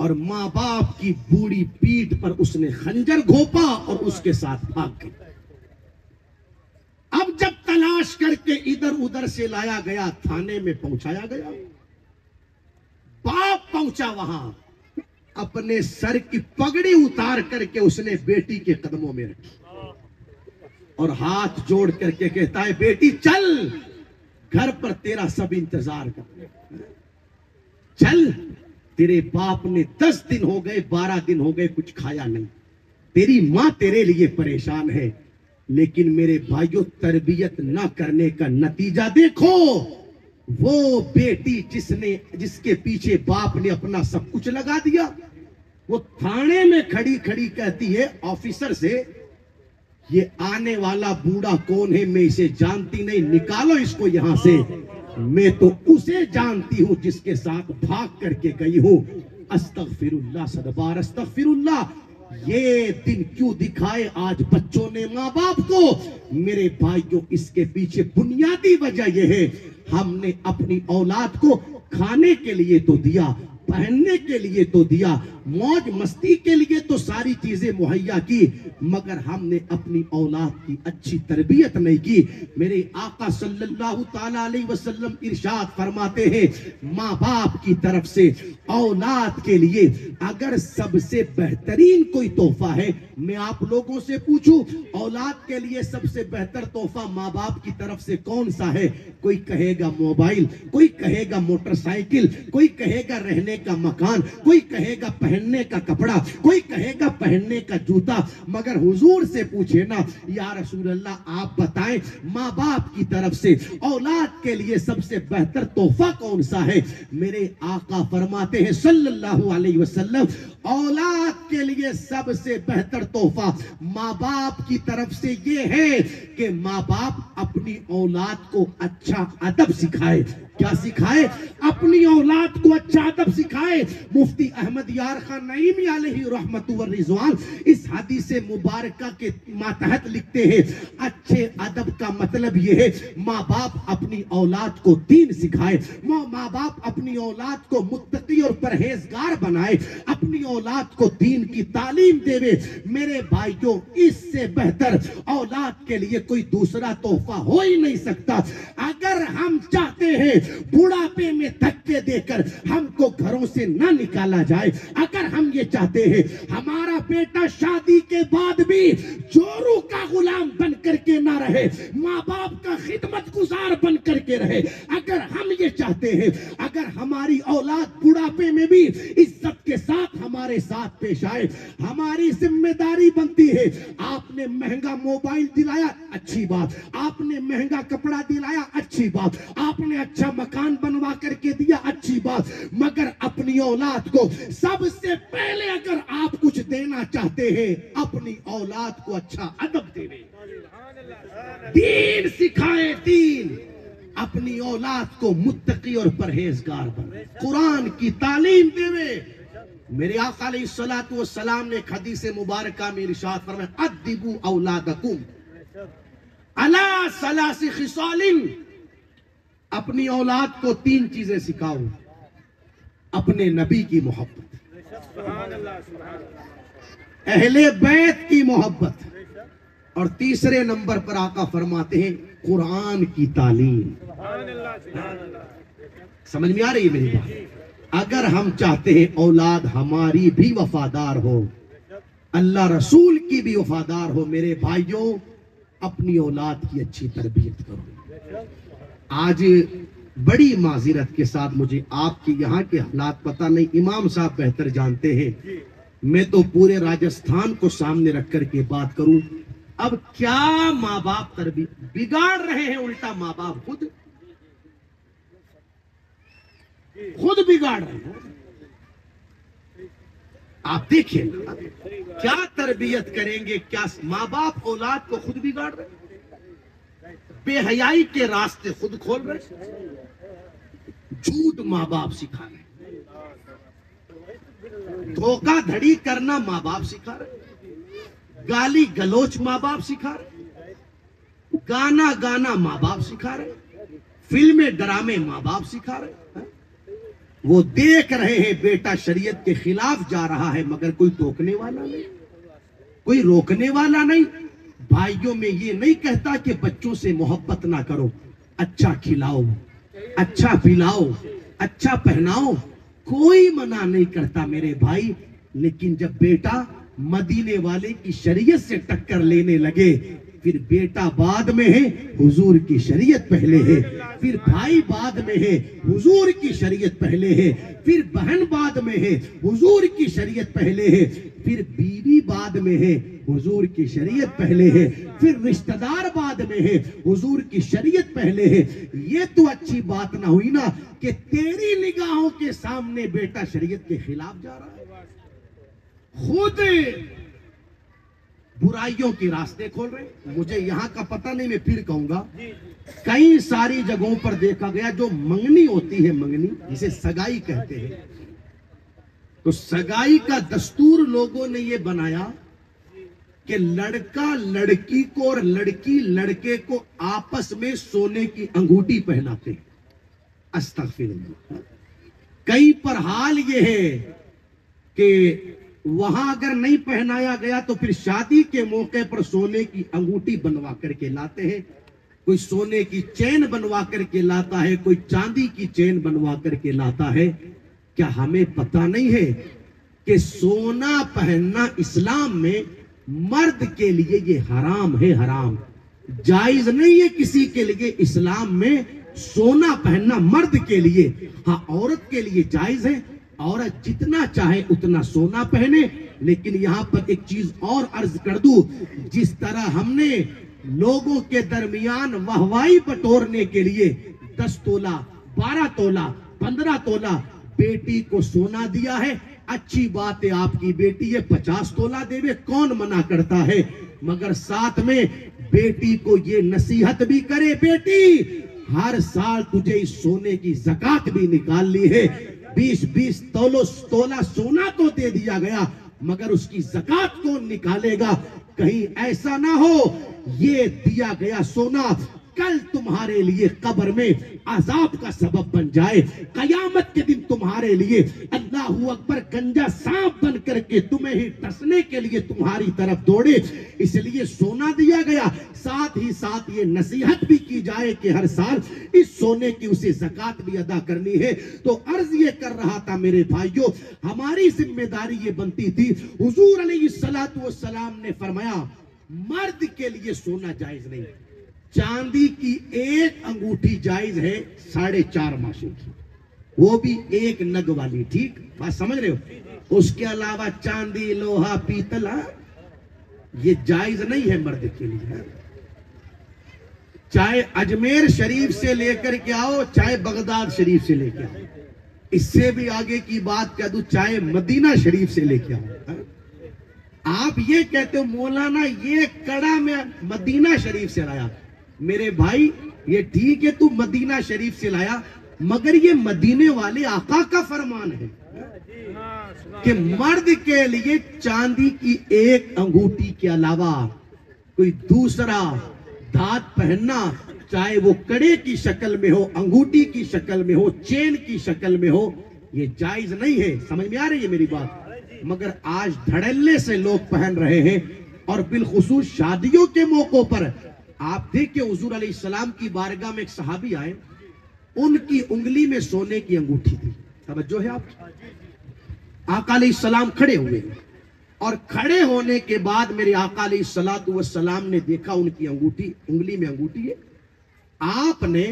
और माँ बाप की बूढ़ी पीठ पर उसने खंजर घोंपा और उसके साथ भाग गई। अब जब तलाश करके इधर उधर से लाया गया, थाने में पहुंचाया गया, बाप पहुंचा वहां, अपने सर की पगड़ी उतार करके उसने बेटी के कदमों में रखी और हाथ जोड़ करके कहता है, बेटी चल, घर पर तेरा सब इंतजार कर, चल। तेरे बाप ने 10 दिन हो गए, 12 दिन हो गए, कुछ खाया नहीं। तेरी मां तेरे लिए परेशान है। लेकिन मेरे भाइयों, तरबियत ना करने का नतीजा देखो। वो बेटी जिसके पीछे बाप ने अपना सब कुछ लगा दिया, वो थाने में खड़ी खड़ी कहती है ऑफिसर से, ये आने वाला बूढ़ा कौन है? मैं इसे जानती नहीं, निकालो इसको यहां से। मैं तो उसे जानती हूं जिसके साथ भाग करके गई हूं। अस्तगफिरुल्लाह, सदबार अस्तगफिरुल्लाह। ये दिन क्यों दिखाए आज बच्चों ने माँ बाप को? मेरे भाइयों, इसके पीछे बुनियादी वजह यह है, हमने अपनी औलाद को खाने के लिए तो दिया, पहनने के लिए तो दिया, मौज मस्ती के लिए तो सारी चीजें मुहैया की, मगर हमने अपनी औलाद की अच्छी तरबियत नहीं की। मेरे आका सल्लल्लाहु ताला अलैहि वसल्लम इरशाद फरमाते हैं, माँ बाप की तरफ से औलाद के लिए अगर सबसे बेहतरीन कोई तोहफा है, मैं आप लोगों से पूछूं, औलाद के लिए सबसे बेहतर तोहफा माँ बाप की तरफ से कौन सा है? कोई कहेगा मोबाइल, कोई कहेगा मोटरसाइकिल, कोई कहेगा रहने का मकान, कोई कहेगा पहनने का कपड़ा, कोई कहेगा पहनने का जूता। मगर हुजूर से पूछे ना, या रसूल अल्लाह, आप बताएं, माँ बाप की तरफ से औलाद के लिए सबसे बेहतर तोहफा कौन सा है? मेरे आका फरमाते हैं सल्लल्लाहु अलैहि वसल्लम, औलाद के लिए सबसे बेहतर तोहफा माँ बाप की तरफ से ये है कि माँ बाप अपनी औलाद को अच्छा अदब सिखाए। क्या सिखाए? अपनी औलाद को अच्छा अदब सिखाए। मुफ्ती अहमद यार खान नईमी अलैहि रहमतु व रिजवान इस हदीस मुबारका के मातहत लिखते हैं, अच्छे अदब का मतलब यह है, माँ बाप अपनी औलाद को दीन सिखाए, माँ बाप अपनी औलाद को मुत्तकी और परहेजगार बनाए, अपनी औलाद को दीन की तालीम देवे। मेरे भाइयों, इससे बेहतर औलाद के लिए कोई दूसरा तोहफा हो ही नहीं सकता। अगर हम चाहते हैं बुढ़ापे में धक्के देकर हमको घरों से ना निकाला जाए। अगर हम ये चाहते हैं हमारा बेटा शादी के बाद भी जोरू का गुलाम बन करके ना रहे, माँ बाप का खिदमत गुजार बन करके रहे, अगर हम ये चाहते हैं अगर हमारी औलाद बुढ़ापे में भी इज्जत के साथ हमारे साथ पेश आए, हमारी जिम्मेदारी बनती है। आपने महंगा मोबाइल दिलाया, अच्छी बात, आपने महंगा कपड़ा दिलाया, अच्छी बात, आपने अच्छा मकान बनवा करके दिया, अच्छी बात, मगर अपनी औलाद को सबसे पहले अगर आप कुछ देना चाहते हैं अपनी औलाद को अच्छा अदब देवे, दीन सिखाए, दीन, अपनी औलाद को मुत्तकी और परहेजगार बने, कुरान की तालीम देवे। मेरे आका अलैहिस्सलातु वस्सलाम ने एक हदीस मुबारका में इरशाद फरमाया, अद्दिबू औलादकुम अला सलासी खिसालिन, अपनी औलाद को 3 चीजें सिखाओ, अपने नबी की मोहब्बत, अहले बैत की मोहब्बत, और तीसरे नंबर पर आका फरमाते हैं कुरान की तालीम। समझ में आ रही है मेरी बात? अगर हम चाहते हैं औलाद हमारी भी वफादार हो, अल्लाह रसूल की भी वफादार हो, मेरे भाइयों अपनी औलाद की अच्छी तरबियत करो। आज बड़ी माजिरत के साथ मुझे आपके यहाँ के हालात पता नहीं, इमाम साहब बेहतर जानते हैं, मैं तो पूरे राजस्थान को सामने रख कर के बात करूं। अब क्या माँ बाप तरबियत बिगाड़ रहे हैं, उल्टा माँ बाप खुद बिगाड़ रहे हैं। आप देखिए क्या तरबियत करेंगे, क्या माँ बाप औलाद को खुद बिगाड़ रहे हैं, बेहयाई के रास्ते खुद खोल रहे, झूठ माँ बाप सिखा रहे, धोखाधड़ी करना माँ बाप सिखा रहे, गाली गलोच माँ बाप सिखा रहे, गाना गाना माँ बाप सिखा रहे, फिल्में ड्रामे माँ बाप सिखा रहे। वो देख रहे हैं बेटा शरीयत के खिलाफ जा रहा है, मगर कोई टोकने वाला नहीं, कोई रोकने वाला नहीं। भाइयों में ये नहीं कहता कि बच्चों से मोहब्बत ना करो, अच्छा खिलाओ, अच्छा पिलाओ, अच्छा पहनाओ, कोई मना नहीं करता मेरे भाई। लेकिन जब बेटा मदीने वाले की शरीयत से टक्कर लेने लगे, फिर बेटा बाद में है, हुजूर की शरीयत पहले है, फिर भाई बाद में है, हुजूर की शरीयत पहले है, फिर बहन बाद में है, हुजूर की शरीयत पहले है, फिर बीवी बाद में है, हुजूर की शरीयत पहले है, फिर रिश्तेदार बाद में है, हुजूर की शरीयत पहले है। ये तो अच्छी बात ना हुई ना कि तेरी निगाहों के सामने बेटा शरीयत के खिलाफ जा रहा है, खुद बुराइयों के रास्ते खोल रहे। मुझे यहाँ का पता नहीं, मैं फिर कहूंगा, कई सारी जगहों पर देखा गया जो मंगनी होती है, मंगनी जिसे सगाई कहते हैं, तो सगाई का दस्तूर लोगों ने ये बनाया कि लड़का लड़की को और लड़की लड़के को आपस में सोने की अंगूठी पहनाते हैं। अस्तगफिरुल्लाह। कहीं पर हाल ये है कि वहां अगर नहीं पहनाया गया तो फिर शादी के मौके पर सोने की अंगूठी बनवा करके लाते हैं, कोई सोने की चेन बनवा करके लाता है, कोई चांदी की चेन बनवा करके लाता है। क्या हमें पता नहीं है कि सोना पहनना इस्लाम में मर्द के लिए ये हराम है, हराम, जायज नहीं है किसी के लिए। इस्लाम में सोना पहनना मर्द के लिए, हाँ औरत के लिए जायज है, औरत जितना चाहे उतना सोना पहने। लेकिन यहां पर एक चीज और अर्ज कर दूं, जिस तरह हमने लोगों के दरमियान वाहवाही बटोरने के लिए 10 तोला, 12 तोला, 15 तोला बेटी को सोना दिया है, अच्छी बात है, आपकी बेटी है, 50 तोला देवे, कौन मना करता है। मगर साथ में बेटी को ये नसीहत भी करे, बेटी हर साल तुझे इस सोने की ज़कात भी निकालनी है। 20-20 तोला सोना तो दे दिया गया, मगर उसकी ज़कात कौन निकालेगा। कहीं ऐसा ना हो ये दिया गया सोना कल तुम्हारे लिए कब्र में अजाब का सबब बन जाए, कयामत के दिन तुम्हारे लिए अल्लाहू अकबर गंजा सांप बन करके तुम्हें ही डसने के लिए तुम्हारी तरफ दौड़े। इसलिए सोना दिया गया, साथ ही साथ ये नसीहत भी की जाए कि हर साल इस सोने की उसे ज़कात भी अदा करनी है। तो अर्ज ये कर रहा था मेरे भाइयों, हमारी जिम्मेदारी ये बनती थी। हुजूर अलैहिस्सलातु वस्सलाम ने फरमाया मर्द के लिए सोना जायज नहीं, चांदी की एक अंगूठी जायज है 4.5 मासों की, वो भी एक नग वाली, ठीक बात समझ रहे हो। उसके अलावा चांदी, लोहा, पीतल ये जायज नहीं है मर्द के लिए। चाहे अजमेर शरीफ से लेकर के आओ, चाहे बगदाद शरीफ से लेके आओ, इससे भी आगे की बात कह दूं, चाहे मदीना शरीफ से लेके आओ। आप ये कहते हो मौलाना ये कड़ा में मदीना शरीफ से लाया, मेरे भाई ये ठीक है तू मदीना शरीफ से लाया, मगर ये मदीने वाले आका का फरमान है कि मर्द के लिए चांदी की एक अंगूठी के अलावा कोई दूसरा धात पहनना, चाहे वो कड़े की शक्ल में हो, अंगूठी की शक्ल में हो, चेन की शक्ल में हो, ये जायज नहीं है। समझ में आ रही है मेरी बात? मगर आज धड़ल्ले से लोग पहन रहे हैं, और बिलखुसूस शादियों के मौकों पर आप देखिए हुजूर अलैहिस्सलाम की बारगाह में एक सहाबी आए, उनकी उंगली में सोने की अंगूठी थी। तवज्जो है आप? आका अलैहिस्सलाम खड़े हुए, और खड़े होने के बाद मेरे आका अलैहिस्सलातु वस्सलाम ने देखा उनकी अंगूठी, उंगली में अंगूठी है। आपने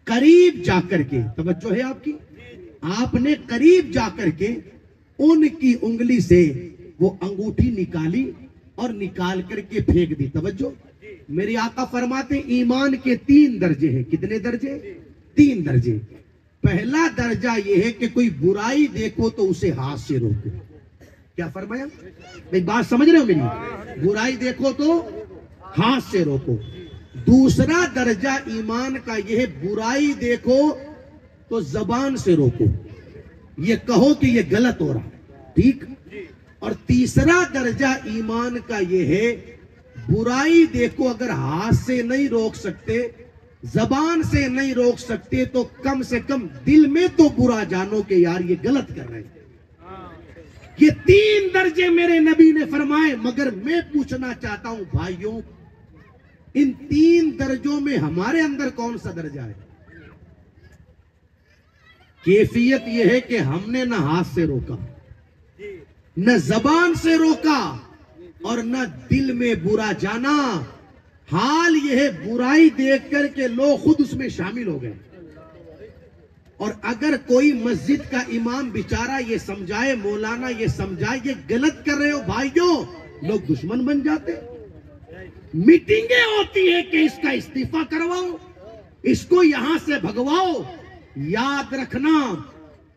करीब जाकर के, तवज्जो है आपकी, आपने करीब जाकर के उनकी उंगली से वो अंगूठी निकाली और निकाल करके फेंक दी। तवज्जो, मेरे आका फरमाते ईमान के 3 दर्जे हैं। कितने दर्जे? 3 दर्जे। पहला दर्जा ये है कि कोई बुराई देखो तो उसे हाथ से रोको। क्या फरमाया? भाई बात समझ रहे हो मेरी? बुराई देखो तो हाथ से रोको। दूसरा दर्जा ईमान का यह है, बुराई देखो तो जबान से रोको, ये कहो कि ये गलत हो रहा, ठीक। और तीसरा दर्जा ईमान का यह है, बुराई देखो अगर हाथ से नहीं रोक सकते, जबान से नहीं रोक सकते, तो कम से कम दिल में तो बुरा जानो कि यार ये गलत कर रहे हैं। ये 3 दर्जे मेरे नबी ने फरमाए। मगर मैं पूछना चाहता हूं भाइयों, इन 3 दर्जों में हमारे अंदर कौन सा दर्जा है? कैफियत यह है कि हमने न हाथ से रोका, न जबान से रोका, और न दिल में बुरा जाना। हाल यह है, बुराई देख करके लोग खुद उसमें शामिल हो गए। और अगर कोई मस्जिद का इमाम बेचारा ये समझाए, मौलाना ये समझाए ये गलत कर रहे हो भाइयों, लोग दुश्मन बन जाते। मीटिंगें होती है कि इसका इस्तीफा करवाओ, इसको यहां से भगवाओ। याद रखना,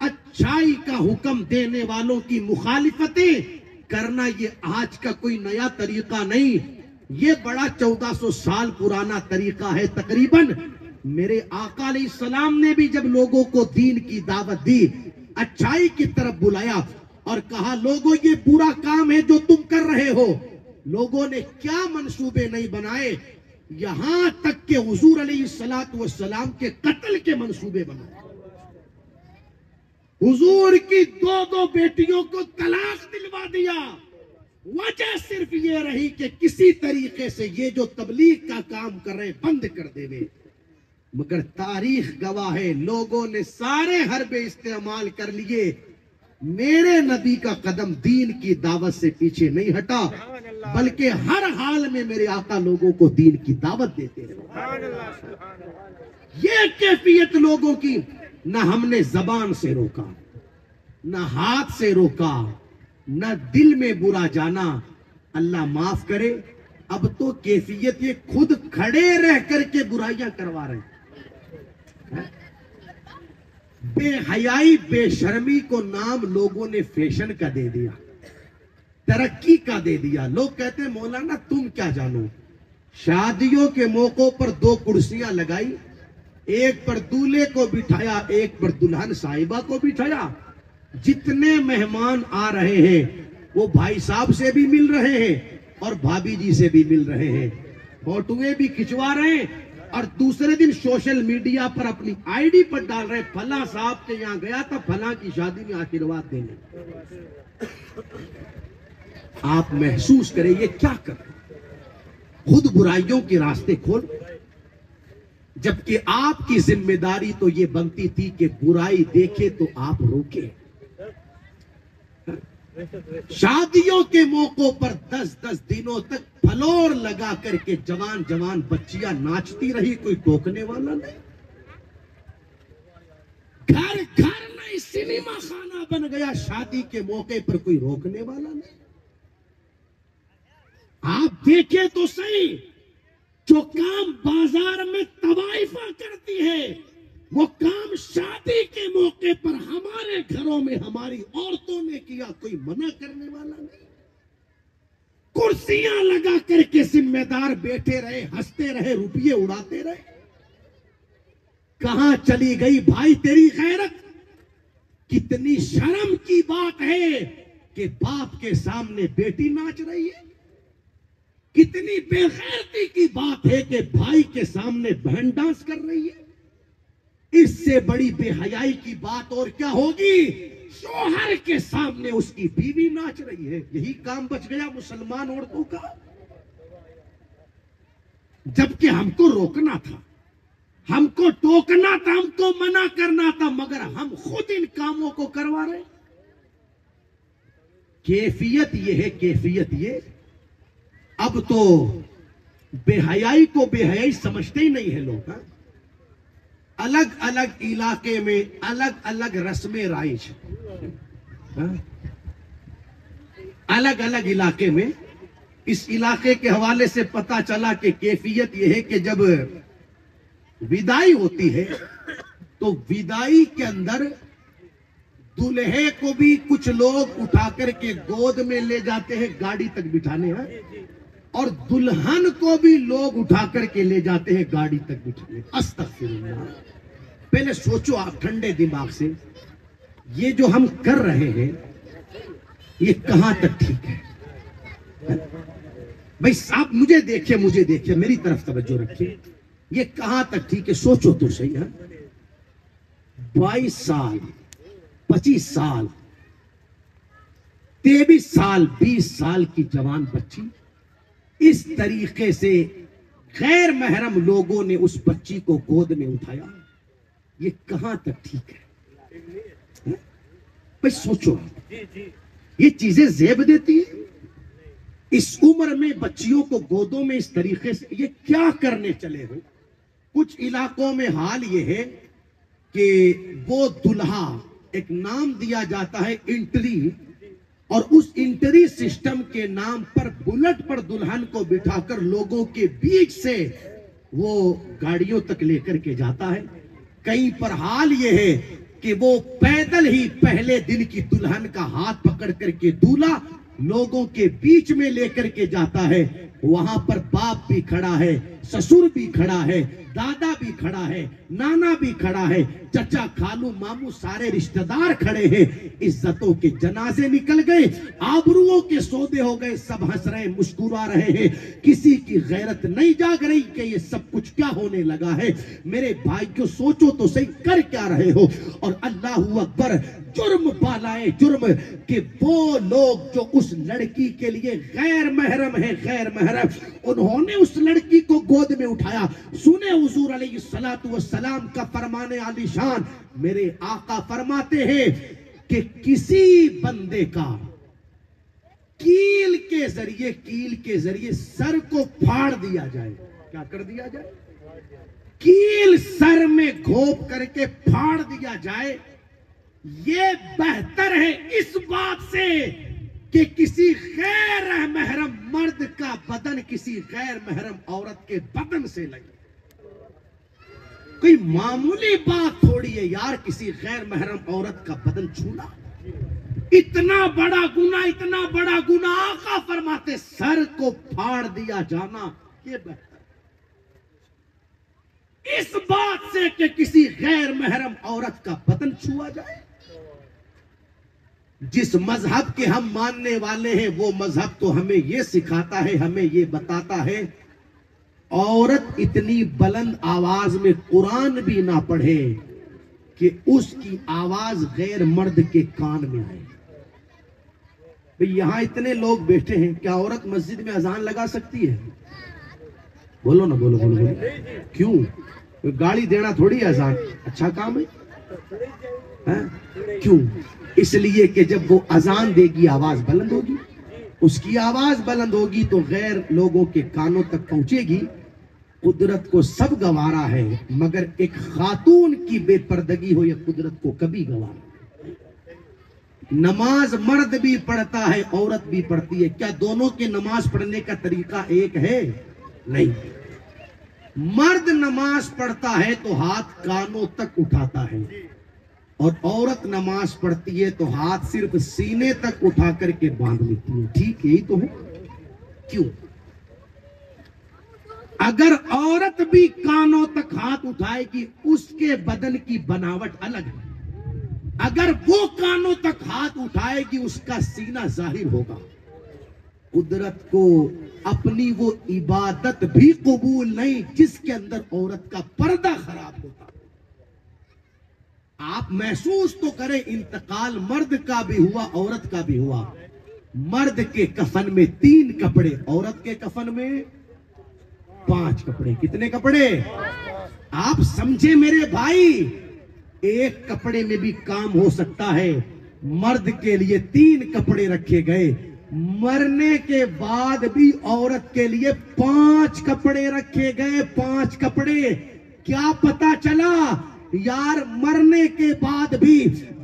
अच्छाई का हुक्म देने वालों की मुखालिफतें करना ये आज का कोई नया तरीका नहीं, ये बड़ा 1400 साल पुराना तरीका है तकरीबन। मेरे आका अलैहिस्सलाम ने भी जब लोगों को दीन की दावत दी, अच्छाई की तरफ बुलाया और कहा लोगों ये बुरा काम है जो तुम कर रहे हो, लोगों ने क्या मंसूबे नहीं बनाए, यहां तक के हुजूर अलैहिस्सलातु वस्सलाम के कत्ल के मंसूबे बनाए। हुजूर की 2 बेटियों को तलाक दिलवा दिया। वजह सिर्फ ये रही कि किसी तरीके से ये जो तबलीग का काम कर रहे बंद कर देवे। मगर तारीख गवाह है, लोगों ने सारे हरबे इस्तेमाल कर लिए, मेरे नबी का कदम दीन की दावत से पीछे नहीं हटा, बल्कि हर हाल में मेरे आका लोगों को दीन की दावत देते रहे। ये कैफियत लोगों की, न हमने जबान से रोका, न हाथ से रोका, न दिल में बुरा जाना। अल्लाह माफ करे, अब तो कैफियत ये खुद खड़े रह करके बुराइयां करवा रहे हैं। बेहयाई बेशर्मी को नाम लोगों ने फैशन का दे दिया, तरक्की का दे दिया। लोग कहते हैं मौलाना तुम क्या जानो, शादियों के मौकों पर 2 कुर्सियां लगाई, एक पर दूल्हे को बिठाया, एक पर दुल्हन साहिबा को बिठाया। जितने मेहमान आ रहे हैं वो भाई साहब से भी मिल रहे हैं और भाभी जी से भी मिल रहे हैं, फोटोएं भी खिंचवा रहे हैं और दूसरे दिन सोशल मीडिया पर अपनी आईडी पर डाल रहे, फला साहब के यहाँ गया था फला की शादी में आशीर्वाद देने। आप महसूस करें ये क्या कर रहे, खुद बुराइयों के रास्ते खोल, जबकि आपकी जिम्मेदारी तो ये बनती थी कि बुराई देखे तो आप रोके। शादियों के मौकों पर 10-10 दिनों तक फ्लोर लगा करके जवान जवान बच्चियां नाचती रही, कोई टोकने वाला नहीं। घर घर में सिनेमा खाना बन गया, शादी के मौके पर कोई रोकने वाला नहीं। आप देखें तो सही, जो काम बाजार में तवाइफा करती है वो काम शादी के मौके पर हमारे घरों में हमारी औरतों ने किया, कोई मना करने वाला नहीं। कुर्सियां लगा करके जिम्मेदार बैठे रहे, हंसते रहे, रुपये उड़ाते रहे। कहां चली गई भाई तेरी गैरत? कितनी शर्म की बात है कि बाप के सामने बेटी नाच रही है। कितनी बेगैरती की बात है कि भाई के सामने बहन डांस कर रही है। इससे बड़ी बेहयाई की बात और क्या होगी? शोहर के सामने उसकी बीवी नाच रही है। यही काम बच गया मुसलमान औरतों का। जबकि हमको रोकना था, हमको टोकना था, हमको मना करना था, मगर हम खुद इन कामों को करवा रहे। कैफियत ये है, कैफियत ये। अब तो बेहयाई को बेहयाई समझते ही नहीं है लोग। अलग अलग इलाके में अलग अलग रस्में राइज, अलग अलग इलाके में। इस इलाके के हवाले से पता चला कि कैफियत यह है कि जब विदाई होती है तो विदाई के अंदर दूल्हे को भी कुछ लोग उठाकर के गोद में ले जाते हैं, गाड़ी तक बिठाने हैं, और दुल्हन को भी लोग उठाकर के ले जाते हैं गाड़ी तक बिठाने। अस्तगफिरुल्लाह। पहले सोचो आप ठंडे दिमाग से, ये जो हम कर रहे हैं ये कहां तक ठीक है? भाई साहब मुझे देखिए, मेरी तरफ तवज्जो रखिए, ये कहां तक ठीक है? सोचो तो सही है। 22 साल, 25 साल, 23 साल, 20 साल की जवान बच्ची, इस तरीके से गैर महरम लोगों ने उस बच्ची को गोद में उठाया। ये कहां तक ठीक है? भाई सोचो, ये चीजें जेब देती है। इस उम्र में बच्चियों को गोदों में इस तरीके से ये क्या करने चले हो? कुछ इलाकों में हाल ये है कि वो दुल्हा, एक नाम दिया जाता है इंट्री, और उस इंट्री सिस्टम के नाम पर बुलेट पर दुल्हन को बिठाकर लोगों के बीच से वो गाड़ियों तक लेकर के जाता है। कहीं पर हाल ये है कि वो पैदल ही पहले दिन की दुल्हन का हाथ पकड़ करके दूल्हा लोगों के बीच में लेकर के जाता है। वहां पर बाप भी खड़ा है, ससुर भी खड़ा है, दादा भी खड़ा है, नाना भी खड़ा है, चचा खालू मामू सारे रिश्तेदार खड़े हैं। इज्जतों के जनाजे निकल गए, आबरूओं के सौदे हो गए, सब हंस रहे, मुस्कुरा रहे हैं। किसी की गैरत नहीं जाग रही कि ये सब कुछ क्या होने लगा है। मेरे भाई को सोचो तो सही, कर क्या रहे हो? और अल्लाहू अकबर, जुर्म बालाए जुर्म कि वो लोग जो उस लड़की के लिए गैर महरम है, गैर महरम, उन्होंने उस लड़की को गोद में उठाया। सुने हुजूर अलैहिस्सलातु वस्सलाम का फरमाने आलीशान, मेरे आका फरमाते हैं कि किसी बंदे का कील के जरिए सर को फाड़ दिया जाए। क्या कर दिया जाए? कील सर में घोंप करके फाड़ दिया जाए। ये बेहतर है इस बात से कि किसी गैर महरम मर्द का बदन किसी गैर महरम औरत के बदन से लगे। कोई मामूली बात थोड़ी है यार, किसी गैर महरम औरत का बदन छूना। इतना बड़ा गुनाह, इतना बड़ा गुनाह। आका फरमाते सर को फाड़ दिया जाना ये बेहतर इस बात से कि किसी गैर महरम औरत का बदन छुआ जाए। जिस मजहब के हम मानने वाले हैं वो मजहब तो हमें ये सिखाता है, हमें ये बताता है औरत इतनी बुलंद आवाज में कुरान भी ना पढ़े कि उसकी आवाज गैर मर्द के कान में आए। भाई यहां इतने लोग बैठे हैं, क्या औरत मस्जिद में अजान लगा सकती है? बोलो ना, बोलो बोलो बोलो। क्यों? गाड़ी देना थोड़ी अजान अच्छा काम है? क्यों? इसलिए कि जब वो अजान देगी आवाज बुलंद होगी, उसकी आवाज बुलंद होगी तो गैर लोगों के कानों तक पहुंचेगी। कुदरत को सब गवारा है, मगर एक खातून की बेपर्दगी हो यह कुदरत को कभी गवारा। नमाज मर्द भी पढ़ता है, औरत भी पढ़ती है, क्या दोनों के नमाज पढ़ने का तरीका एक है? नहीं। मर्द नमाज पढ़ता है तो हाथ कानों तक उठाता है, और औरत नमाज पढ़ती है तो हाथ सिर्फ सीने तक उठा करके बांध लेती है। ठीक यही तो है। क्यों? अगर औरत भी कानों तक हाथ उठाएगी, उसके बदन की बनावट अलग है। अगर वो कानों तक हाथ उठाएगी, उसका सीना जाहिर होगा। कुदरत को अपनी वो इबादत भी कबूल नहीं जिसके अंदर औरत का पर्दा खराब होता। आप महसूस तो करें, इंतकाल मर्द का भी हुआ, औरत का भी हुआ। मर्द के कफन में 3 कपड़े, औरत के कफन में 5 कपड़े। कितने कपड़े? आप समझे मेरे भाई, एक कपड़े में भी काम हो सकता है। मर्द के लिए 3 कपड़े रखे गए, मरने के बाद भी औरत के लिए 5 कपड़े रखे गए। 5 कपड़े। क्या पता चला यार, मरने के बाद भी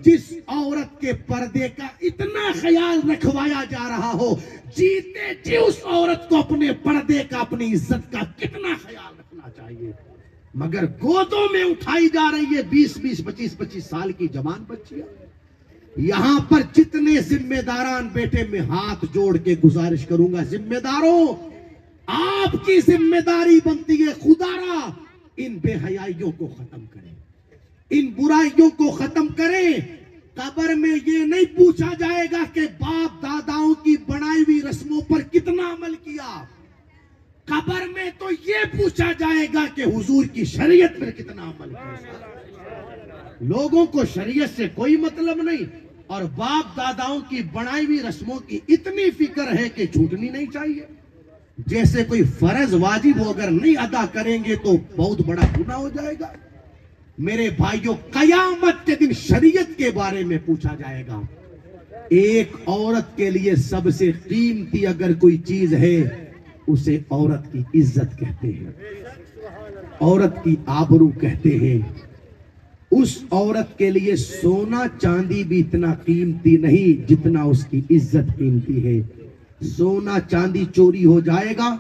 जिस औरत के पर्दे का इतना ख्याल रखवाया जा रहा हो, जीते जी उस औरत को अपने पर्दे का, अपनी इज्जत का कितना ख्याल रखना चाहिए। मगर गोदों में उठाई जा रही है 20-20, 25-25 साल की जवान बच्चियां। यहां पर जितने जिम्मेदारान बैठे, मैं हाथ जोड़ के गुजारिश करूंगा, जिम्मेदारों, आपकी जिम्मेदारी बनती है, खुदारा इन बेहयाइयों को खत्म करें, इन बुराइयों को खत्म करें। कब्र में ये नहीं पूछा जाएगा कि बाप दादाओं की बनाई हुई रस्मों पर कितना अमल किया। कब्र में तो ये पूछा जाएगा कि हुजूर की शरीयत पर कितना अमल किया। लोगों को शरीयत से कोई मतलब नहीं, और बाप दादाओं की बनाई हुई रस्मों की इतनी फिक्र है कि छूटनी नहीं चाहिए। जैसे कोई फर्ज वाजिब हो, अगर नहीं अदा करेंगे तो बहुत बड़ा गुनाह हो जाएगा। मेरे भाइयों, कयामत के दिन शरीयत के बारे में पूछा जाएगा। एक औरत के लिए सबसे कीमती अगर कोई चीज है, उसे औरत की इज्जत कहते हैं, औरत की आबरू कहते हैं। उस औरत के लिए सोना चांदी भी इतना कीमती नहीं जितना उसकी इज्जत कीमती है। सोना चांदी चोरी हो जाएगा,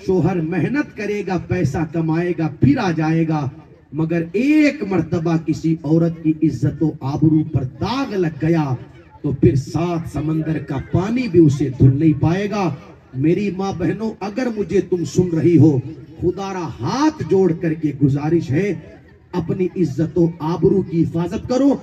शोहर मेहनत करेगा, पैसा कमाएगा, फिर आ जाएगा, मगर एक मर्तबा किसी औरत की इज्जत व आबरू पर दाग लग गया तो फिर 7 समंदर का पानी भी उसे धुल नहीं पाएगा। मेरी माँ बहनों, अगर मुझे तुम सुन रही हो, खुदारा हाथ जोड़ करके गुजारिश है, अपनी इज्जत व आबरू की हिफाजत करो।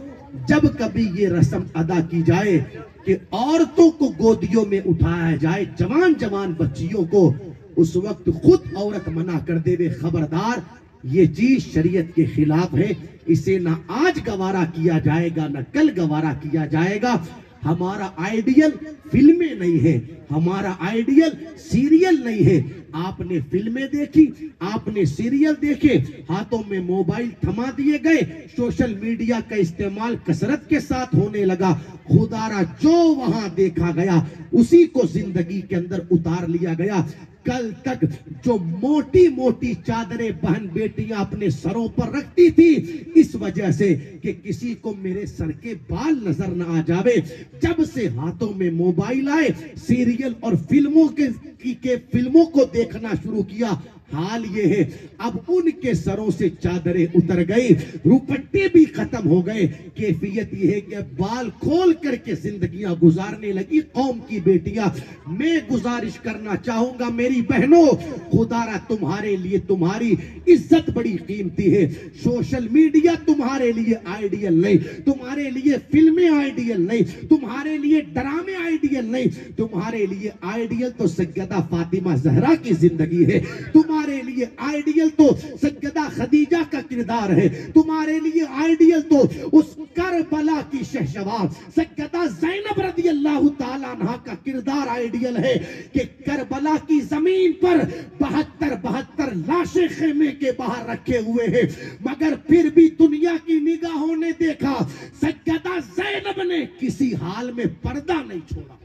जब कभी ये रस्म अदा की जाए कि औरतों को गोदियों में उठाया जाए, जवान जवान बच्चियों को, उस वक्त खुद औरत मना कर देवे, खबरदार, ये चीज शरीयत के खिलाफ है, इसे ना आज गवारा किया जाएगा ना कल गवारा किया जाएगा। हमारा आइडियल फिल्में नहीं है, हमारा आइडियल सीरियल नहीं है। आपने फिल्में देखी, आपने सीरियल देखे, हाथों में मोबाइल थमा दिए गए, सोशल मीडिया का इस्तेमाल कसरत के साथ होने लगा। खुदारा जो वहां देखा गया उसी को जिंदगी के अंदर उतार लिया गया। कल तक जो मोटी मोटी चादरें बहन बेटियां अपने सरों पर रखती थी, इस वजह से कि किसी को मेरे सर के बाल नजर न आ जावे, जब से हाथों में मोबाइल आए, सीरियल और फिल्मों को देखना शुरू किया, हाल ये है अब उनके सरों से चादरें उतर गई, रुपट्टे भी खत्म हो गए। कैफियत ये है कि बाल खोल करके जिंदगियां गुजारने लगी कौम की बेटियां। मैं गुजारिश करना चाहूंगा मेरी बहनों, खुदारा तुम्हारे लिए तुम्हारी इज्जत बड़ी कीमती है। सोशल मीडिया तुम्हारे लिए आइडियल नहीं, तुम्हारे लिए फिल्में आइडियल नहीं, तुम्हारे लिए ड्रामे आइडियल नहीं, तुम्हारे लिए आइडियल तो सैयदा फातिमा जहरा की जिंदगी है। तुम्हारे तुम्हारे लिए आइडियल तो सैयदा खदीजा का किरदार है, तुम्हारे लिए आइडियल तो उस करबला की शहसवार सैयदा ज़ैनब रज़ियल्लाहु ताला अन्हा का किरदार आइडियल है कि करबला की जमीन पर 72 लाशें खेमे के बाहर रखे हुए हैं, मगर फिर भी दुनिया की निगाहों ने देखा सैयदा ज़ैनब ने किसी हाल में पर्दा नहीं छोड़ा।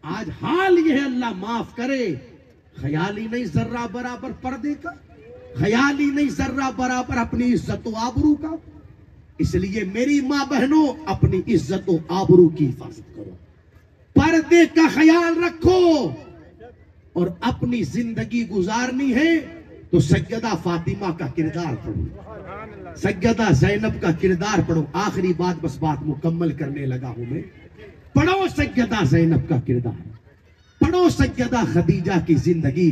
आज हाल यह है, अल्लाह माफ करे, ख्याल ही नहीं जर्रा बराबर पर्दे का, ख्याल ही नहीं जर्रा बराबर अपनी इज्जत व आबरू का। इसलिए मेरी मां बहनों, अपनी इज्जत व आबरू की हिफाजत करो, पर्दे का ख्याल रखो, और अपनी जिंदगी गुजारनी है तो सैयदा फातिमा का किरदार पढ़ो, सैयदा ज़ैनब का किरदार पढ़ो। आखिरी बात, बस बात मुकम्मल करने लगा हूं मैं। पढ़ो सैयदा ज़ैनब का किरदार, पढ़ो सैयदा खदीजा की जिंदगी।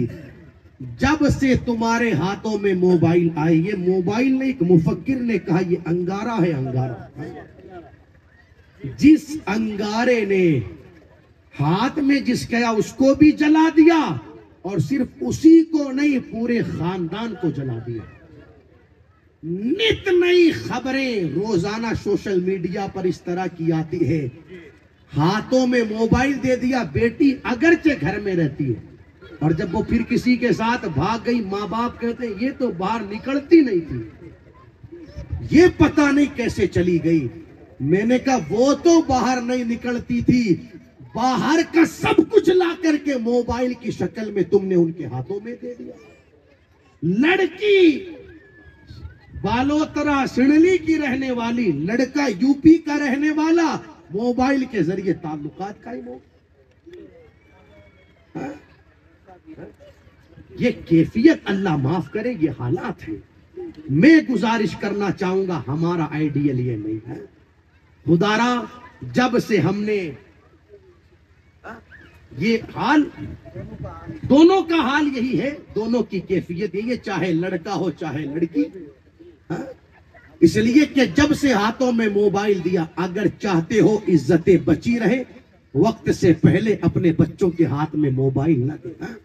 जब से तुम्हारे हाथों में मोबाइल आई, ये मोबाइल नहीं, एक मुफक्किर ने कहा ये अंगारा है, अंगारा। जिस अंगारे ने हाथ में जिस गया उसको भी जला दिया, और सिर्फ उसी को नहीं पूरे खानदान को जला दिया। नित नई खबरें रोजाना सोशल मीडिया पर इस तरह की आती है। हाथों में मोबाइल दे दिया, बेटी अगरचे घर में रहती है, और जब वो फिर किसी के साथ भाग गई, माँ बाप कहते ये तो बाहर निकलती नहीं थी, ये पता नहीं कैसे चली गई। मैंने कहा वो तो बाहर नहीं निकलती थी, बाहर का सब कुछ ला करके मोबाइल की शक्ल में तुमने उनके हाथों में दे दिया। लड़की बालोतरा सिडली की रहने वाली, लड़का यूपी का रहने वाला, मोबाइल के जरिए ताल्लुकात कायम हो। ये कैफियत अल्लाह माफ करे, ये हालात है। मैं गुजारिश करना चाहूंगा, हमारा आइडियल ये नहीं है। खुदारा जब से हमने ये हाल, दोनों का हाल यही है, दोनों की कैफियत यही है, चाहे लड़का हो चाहे लड़की। इसलिए कि जब से हाथों में मोबाइल दिया, अगर चाहते हो इज्जतें बची रहे, वक्त से पहले अपने बच्चों के हाथ में मोबाइल न देना।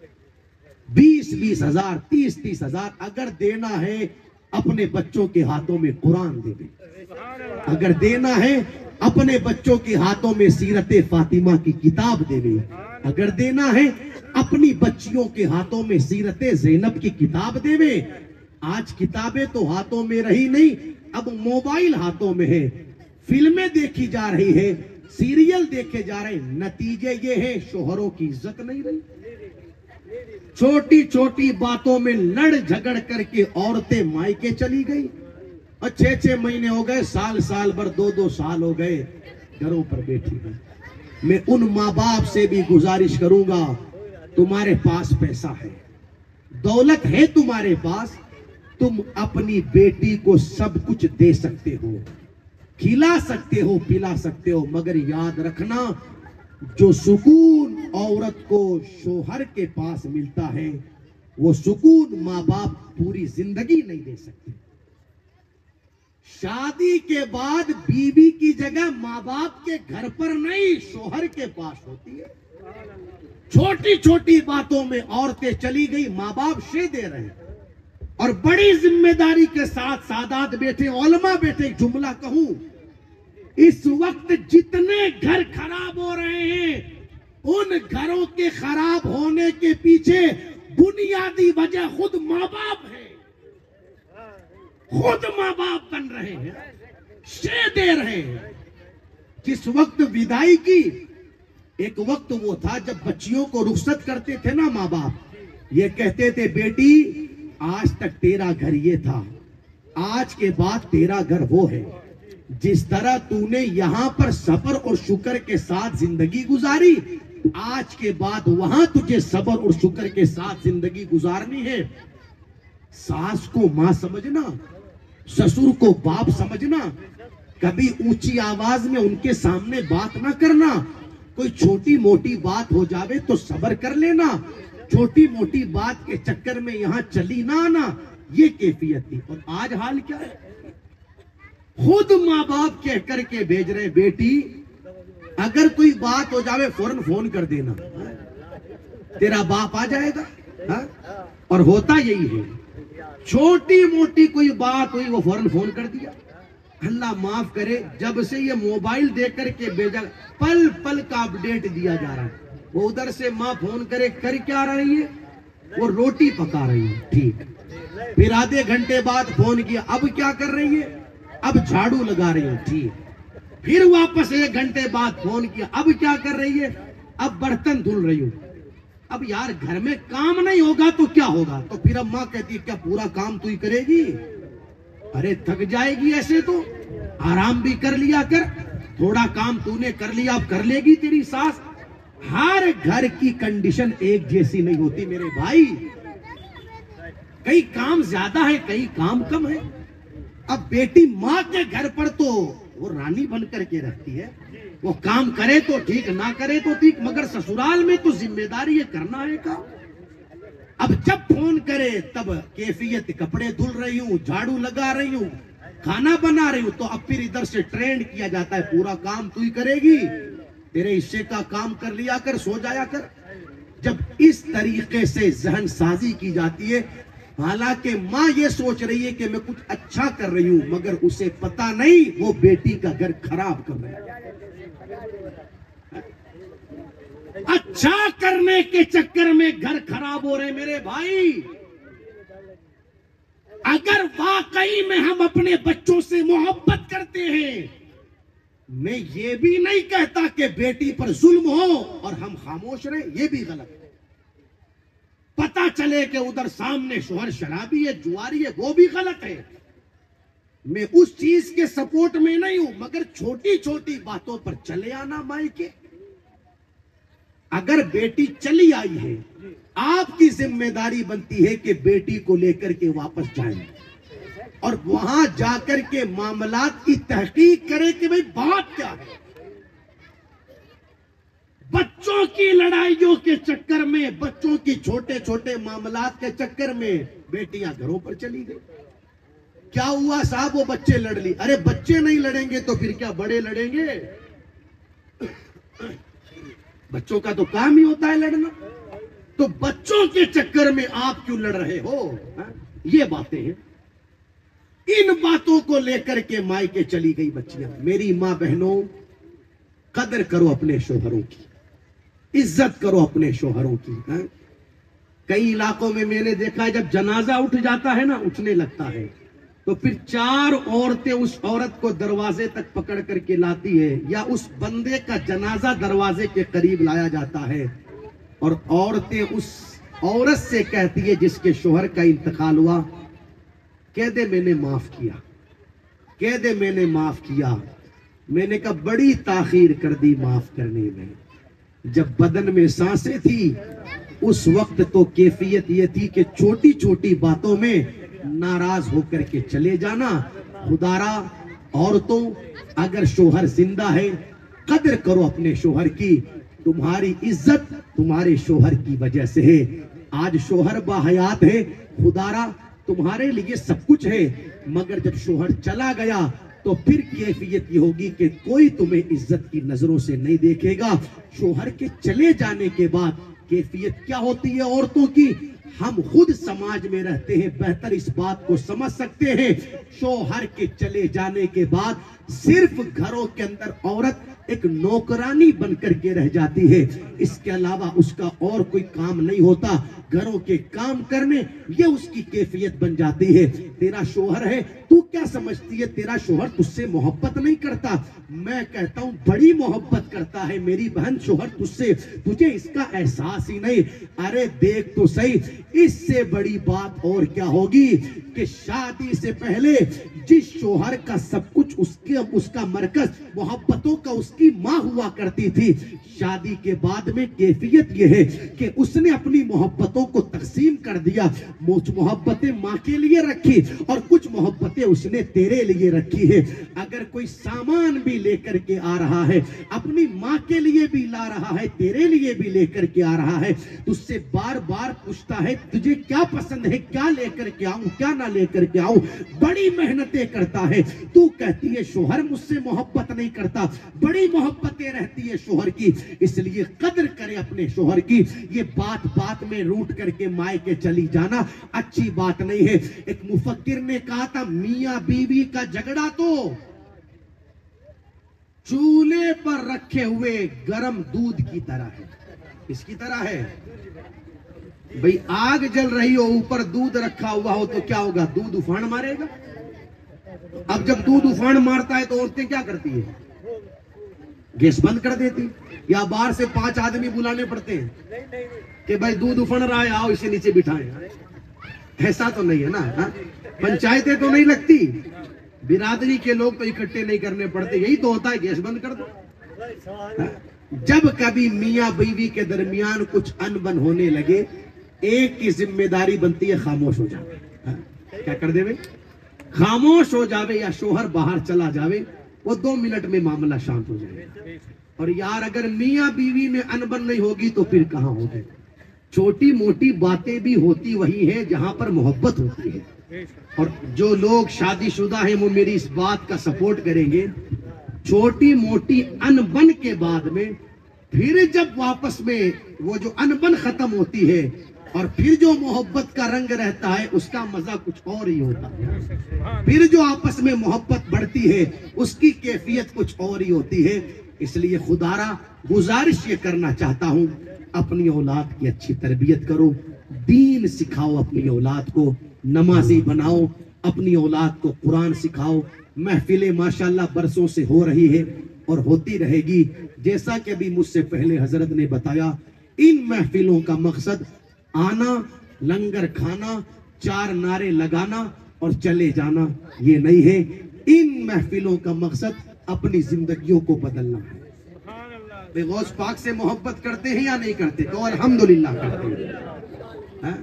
20-20 हजार, 30-30 हजार अगर देना है, अपने बच्चों के हाथों में कुरान दे दे। अगर देना है, अपने बच्चों के हाथों में सीरत फातिमा की किताब दे दे। अगर देना है, अपनी बच्चियों के हाथों में सीरत ज़ैनब की किताब देवे। आज किताबें तो हाथों में रही नहीं, अब मोबाइल हाथों में है, फिल्में देखी जा रही है, सीरियल देखे जा रहे हैं। नतीजे ये है, शोहरों की इज्जत नहीं रही। छोटी छोटी बातों में लड़ झगड़ करके औरतें मायके चली गई, और 6-6 महीने हो गए, साल भर 2-2 साल हो गए, घरों पर बैठी है। मैं उन माँ बाप से भी गुजारिश करूंगा, तुम्हारे पास पैसा है, दौलत है तुम्हारे पास, तुम अपनी बेटी को सब कुछ दे सकते हो, खिला सकते हो, पिला सकते हो, मगर याद रखना, जो सुकून औरत को शोहर के पास मिलता है, वो सुकून माँ बाप पूरी जिंदगी नहीं दे सकते। शादी के बाद बीवी की जगह माँ बाप के घर पर नहीं, शोहर के पास होती है। छोटी छोटी बातों में औरतें चली गई, माँ बाप शे दे रहे हैं, और बड़ी जिम्मेदारी के साथ सादात बैठे, उलमा बैठे। एक जुमला कहूं, इस वक्त जितने घर खराब हो रहे हैं, उन घरों के खराब होने के पीछे बुनियादी वजह खुद माँ बाप है। खुद माँ बाप बन रहे हैं, शे दे रहे हैं। जिस वक्त विदाई की, एक वक्त वो था जब बच्चियों को रुखसत करते थे ना माँ बाप, ये कहते थे बेटी आज तक तेरा घर ये था, आज के बाद तेरा घर वो है। जिस तरह तूने यहाँ पर सब्र और शुक्र के साथ जिंदगी गुजारी, आज के बाद वहां तुझे सब्र और शुक्र के साथ जिंदगी गुजारनी है। सास को माँ समझना, ससुर को बाप समझना, कभी ऊंची आवाज में उनके सामने बात ना करना। कोई छोटी मोटी बात हो जावे तो सब्र कर लेना, छोटी मोटी बात के चक्कर में यहां चली ना आना, ये कैफियत थी। और आज हाल क्या है, खुद माँ बाप कह करके भेज रहे, बेटी अगर कोई बात हो जावे फौरन फोन कर देना, तेरा बाप आ जाएगा। हाँ? और होता यही है, छोटी मोटी कोई बात हुई वो फौरन फोन कर दिया। अल्लाह माफ करे, जब से ये मोबाइल देख करके बेजा पल पल का अपडेट दिया जा रहा है। वो उधर से माँ फोन करे, कर क्या रही है, वो रोटी पका रही है, ठीक। फिर आधे घंटे बाद फोन किया, अब क्या कर रही है, अब झाड़ू लगा रही है, ठीक। फिर वापस 1 घंटे बाद फोन किया, अब क्या कर रही है, अब बर्तन धुल रही हूँ। अब यार घर में काम नहीं होगा तो क्या होगा, तो फिर अब माँ कहती है क्या पूरा काम तू ही करेगी, अरे थक जाएगी, ऐसे तो आराम भी कर लिया कर, थोड़ा काम तूने कर लिया अब कर लेगी तेरी सास। हर घर की कंडीशन एक जैसी नहीं होती मेरे भाई, कई काम ज्यादा है कई काम कम है। अब बेटी माँ के घर पर तो वो रानी बन करके रहती है, वो काम करे तो ठीक ना करे तो ठीक, मगर ससुराल में तो जिम्मेदारी है करना है काम। अब जब फोन करे तब कैफियत, कपड़े धुल रही हूँ, झाड़ू लगा रही हूँ, खाना बना रही हूँ, तो अब फिर इधर से ट्रेंड किया जाता है पूरा काम तू ही करेगी, तेरे हिस्से का काम कर लिया कर, सो जाया कर। जब इस तरीके से जहन साजी की जाती है, हालांकि माँ ये सोच रही है कि मैं कुछ अच्छा कर रही हूं, मगर उसे पता नहीं वो बेटी का घर खराब कर रही है। अच्छा करने के चक्कर में घर खराब हो रहे मेरे भाई। अगर वाकई में हम अपने बच्चों से मोहब्बत करते हैं, मैं ये भी नहीं कहता कि बेटी पर जुल्म हो और हम खामोश रहे, ये भी गलत है। पता चले कि उधर सामने शोहर शराबी है, जुआरी है, वो भी गलत है। मैं उस चीज के सपोर्ट में नहीं हूं, मगर छोटी छोटी बातों पर चले आना मायके। अगर बेटी चली आई है, आपकी जिम्मेदारी बनती है कि बेटी को लेकर के वापस जाएं और वहां जाकर के मामलात की तहकीक करें कि भाई बात क्या है। बच्चों की लड़ाइयों के चक्कर में, बच्चों की छोटे छोटे मामलात के चक्कर में बेटियां घरों पर चली गई। क्या हुआ साहब, वो बच्चे लड़ ली, अरे बच्चे नहीं लड़ेंगे तो फिर क्या बड़े लड़ेंगे, बच्चों का तो काम ही होता है लड़ना, तो बच्चों के चक्कर में आप क्यों लड़ रहे हो, हा? ये बातें हैं। इन बातों को लेकर के मायके चली गई बच्चियां। मेरी मां बहनों, कदर करो अपने शोहरों की, इज्जत करो अपने शोहरों की। हा? कई इलाकों में मैंने देखा है जब जनाजा उठ जाता है ना, उठने लगता है, तो फिर 4 औरतें उस औरत को दरवाजे तक पकड़ करके लाती है, या उस बंदे का जनाजा दरवाजे के करीब लाया जाता है और औरतें उस औरत से कहती है जिसके शोहर का इंतकाल हुआ, कह दे मैंने माफ किया, कह दे मैंने माफ किया। मैंने कहा बड़ी ताखीर कर दी माफ करने में, जब बदन में सांसें थी उस वक्त तो कैफियत ये थी कि छोटी छोटी बातों में नाराज होकर के चले जाना। खुदारा औरतों, अगर शोहर जिंदा है कदर करो अपने शोहर की, तुम्हारी इज्जत तुम्हारे शोहर की वजह से है। आज शोहर बाहयात है, खुदारा तुम्हारे लिए सब कुछ है, मगर जब शोहर चला गया तो फिर कैफियत ये होगी कि कोई तुम्हें इज्जत की नजरों से नहीं देखेगा। शोहर के चले जाने के बाद कैफियत क्या होती है औरतों की, हम खुद समाज में रहते हैं, बेहतर इस बात को समझ सकते हैं। शोहर के चले जाने के बाद सिर्फ घरों के अंदर औरत एक नौकरानी बनकर के रह जाती है, इसके अलावा उसका और कोई काम नहीं होता। घरों के काम करने ये उसकी कैफियत बन जाती है। तेरा शोहर है, तू क्या समझती है तेरा शोहर तुझसे मोहब्बत नहीं करता? मैं कहता हूं बड़ी मोहब्बत करता है मेरी बहन शोहर तुझसे, तुझे इसका एहसास ही नहीं। अरे देख तो सही, इससे बड़ी बात और क्या होगी कि शादी से पहले जिस शोहर का सब कुछ उसका मरकज मोहब्बतों का उसकी माँ हुआ करती थी, शादी के बाद में कैफियत यह है कि उसने अपनी मोहब्बतों को तकसीम कर दिया। कुछ मोहब्बतें माँ के लिए रखी और कुछ मोहब्बतें उसने तेरे लिए रखी है। अगर कोई सामान भी लेकर के आ रहा है, अपनी माँ के लिए भी ला रहा है, तेरे लिए भी लेकर के आ रहा है, तुझसे बार बार पूछता है तुझे क्या पसंद है, क्या लेकर के आऊं, क्या ना लेकर के आऊं, बड़ी मेहनतें करता है। तू कहती है शोहर मुझसे मोहब्बत नहीं करता, बड़ी मोहब्बतें रहती है शोहर की, इसलिए कदर करे अपने शोहर की। ये बात बात में रूठ करके मायके चली जाना अच्छी बात नहीं है। एक मुफक्किर ने कहा था, मियां बीवी का झगड़ा तो चूल्हे पर रखे हुए गरम दूध की तरह है। इसकी तरह है भाई, आग जल रही हो, ऊपर दूध रखा हुआ हो तो क्या होगा? दूध उफान मारेगा। अब जब दूध उफान मारता है तो औरतें क्या करती है? गैस बंद कर देती, या बाहर से 5 आदमी बुलाने पड़ते हैं कि भाई दूध उफान रहा है, आओ इसे नीचे बिठाएं। ऐसा तो नहीं है ना, हा? पंचायतें तो नहीं लगती, बिरादरी के लोग तो इकट्ठे नहीं करने पड़ते, यही तो होता है, गैस बंद कर दो। हा? जब कभी मियां बीवी के दरमियान कुछ अनबन होने लगे, एक की जिम्मेदारी बनती है खामोश हो जावे। क्या कर देवे? खामोश हो जावे, या शोहर बाहर चला जावे, वो 2 मिनट में मामला शांत हो जाए। और यार अगर मियां बीवी में अनबन नहीं होगी तो फिर कहां होगी? छोटी मोटी बातें भी होती वही है जहां पर मोहब्बत होती है। और जो लोग शादीशुदा हैं वो मेरी इस बात का सपोर्ट करेंगे, छोटी मोटी अनबन के बाद में फिर जब वापस में वो जो अनबन खत्म होती है और फिर जो मोहब्बत का रंग रहता है, उसका मजा कुछ और ही होता है। फिर जो आपस में मोहब्बत बढ़ती है उसकी कैफियत कुछ और ही होती है। इसलिए खुदारा गुजारिश ये करना चाहता हूं, अपनी औलाद की अच्छी तरबियत करो, दीन सिखाओ, अपनी औलाद को नमाजी बनाओ, अपनी औलाद को कुरान सिखाओ। महफिलें माशाल्लाह बरसों से हो रही है और होती रहेगी। जैसा कि अभी मुझसे पहले हजरत ने बताया, इन महफिलों का मकसद आना, लंगर खाना, 4 नारे लगाना और चले जाना ये नहीं है। इन महफिलों का मकसद अपनी जिंदगियों को बदलना है। गौस पाक से मोहब्बत करते हैं या नहीं करते? तो अल्हम्दुलिल्लाह करते हैं।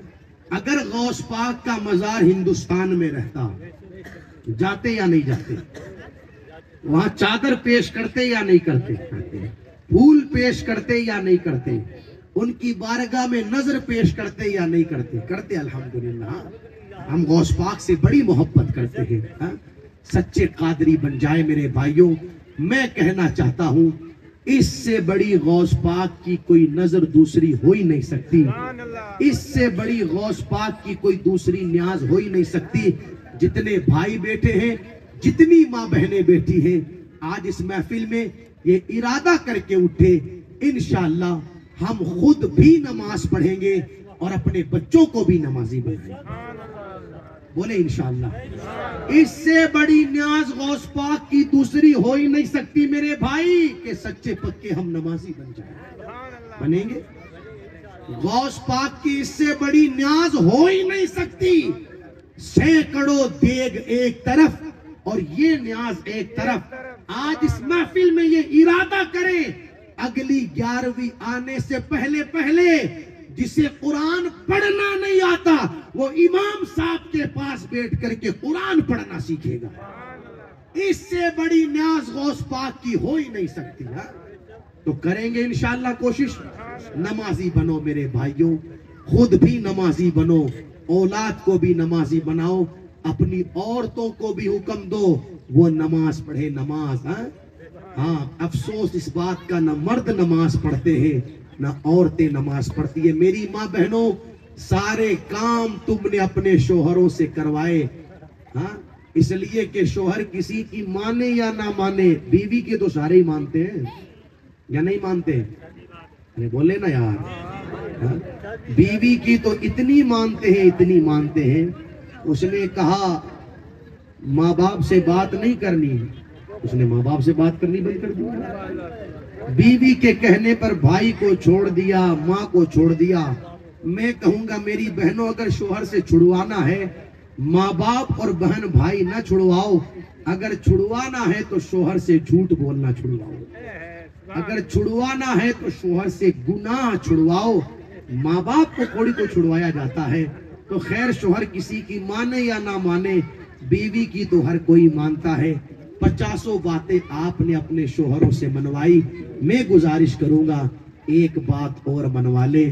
अगर गौस पाक का मजार हिंदुस्तान में रहता, जाते या नहीं जाते? वहां चादर पेश करते या नहीं करते? फूल पेश करते या नहीं करते? उनकी बारगाह में नजर पेश करते या नहीं करते? करते अल्हम्दुलिल्लाह। हम गौस पाक से बड़ी मोहब्बत करते हैं। सच्चे कादरी बन जाए मेरे भाइयों। मैं कहना चाहता हूं, इससे बड़ी गौस पाक की कोई नजर दूसरी हो ही नहीं सकती, इससे बड़ी गौस पाक की कोई दूसरी न्याज हो ही नहीं सकती। जितने भाई बैठे हैं, जितनी माँ बहनें बैठी हैं, आज इस महफिल में ये इरादा करके उठे, इंशाअल्लाह हम खुद भी नमाज पढ़ेंगे और अपने बच्चों को भी नमाजी बनाएंगे। बोले इंशाअल्लाह। इससे बड़ी न्याज गौस पाक की दूसरी हो ही नहीं सकती मेरे भाई, के सच्चे पक्के हम नमाजी बन जाए। बनेंगे? गौस पाक की इससे बड़ी न्याज हो ही नहीं सकती। सैकड़ों देग एक तरफ और ये न्याज एक तरफ। आज इस महफिल में ये इरादा करें, अगली 11वीं आने से पहले पहले जिसे कुरान पढ़ना नहीं आता, वो इमाम साहब के पास बैठ करके कुरान पढ़ना सीखेगा। इससे बड़ी न्याज गौस पाक की हो ही नहीं सकती। तो करेंगे इंशाअल्लाह कोशिश। नमाजी बनो मेरे भाइयों, खुद भी नमाजी बनो, औलाद को भी नमाजी बनाओ, अपनी औरतों को भी हुक्म दो वो नमाज पढ़े। नमाज हाँ, अफसोस इस बात का, न मर्द नमाज पढ़ते हैं न औरतें नमाज पढ़ती है। मेरी माँ बहनों, सारे काम तुमने अपने शोहरों से करवाए। हाँ, इसलिए कि शोहर किसी की माने या ना माने, बीवी के तो सारे ही मानते हैं या नहीं मानते? अरे बोले ना यार। हाँ? बीवी की तो इतनी मानते हैं, इतनी मानते हैं। उसने कहा माँ बाप से बात नहीं करनी, उसने माँ बाप से बात करनी बंद कर दी। बीवी के कहने पर भाई को छोड़ दिया, माँ को छोड़ दिया। मैं कहूंगा मेरी बहनों, अगर शोहर से छुड़वाना है, माँ बाप और बहन भाई ना छुड़वाओ। अगर छुड़वाना है तो शोहर से झूठ बोलना छुड़वाओ। अगर छुड़वाना है तो शोहर से गुनाह छुड़वाओ। माँ बाप को कोड़ी को छुड़वाया जाता है तो खैर, शोहर किसी की माने या ना माने, बीवी की तो हर कोई मानता है। 50 बातें आपने अपने शोहरों से मनवाई। मैं गुजारिश करूंगा एक बात और मनवा ले,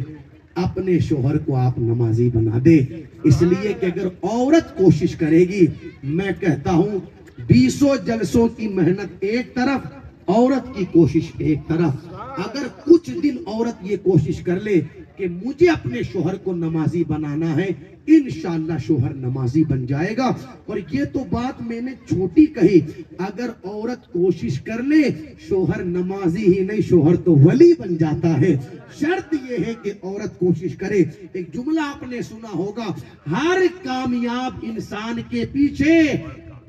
अपने शोहर को आप नमाजी बना दे। इसलिए कि अगर औरत कोशिश करेगी, मैं कहता हूं 20 जलसों की मेहनत एक तरफ औरत की कोशिश एक तरफ, अगर कुछ दिन औरत ये कोशिश कर ले कि मुझे अपने शोहर को नमाजी बनाना है, इंशाअल्लाह शोहर नमाजी बन जाएगा। और ये तो बात मैंने छोटी कही, अगर औरत कोशिश कर ले, शोहर नमाजी ही नहीं शोहर तो वली बन जाता है। शर्त ये है कि औरत कोशिश करे। एक जुमला आपने सुना होगा, हर कामयाब इंसान के पीछे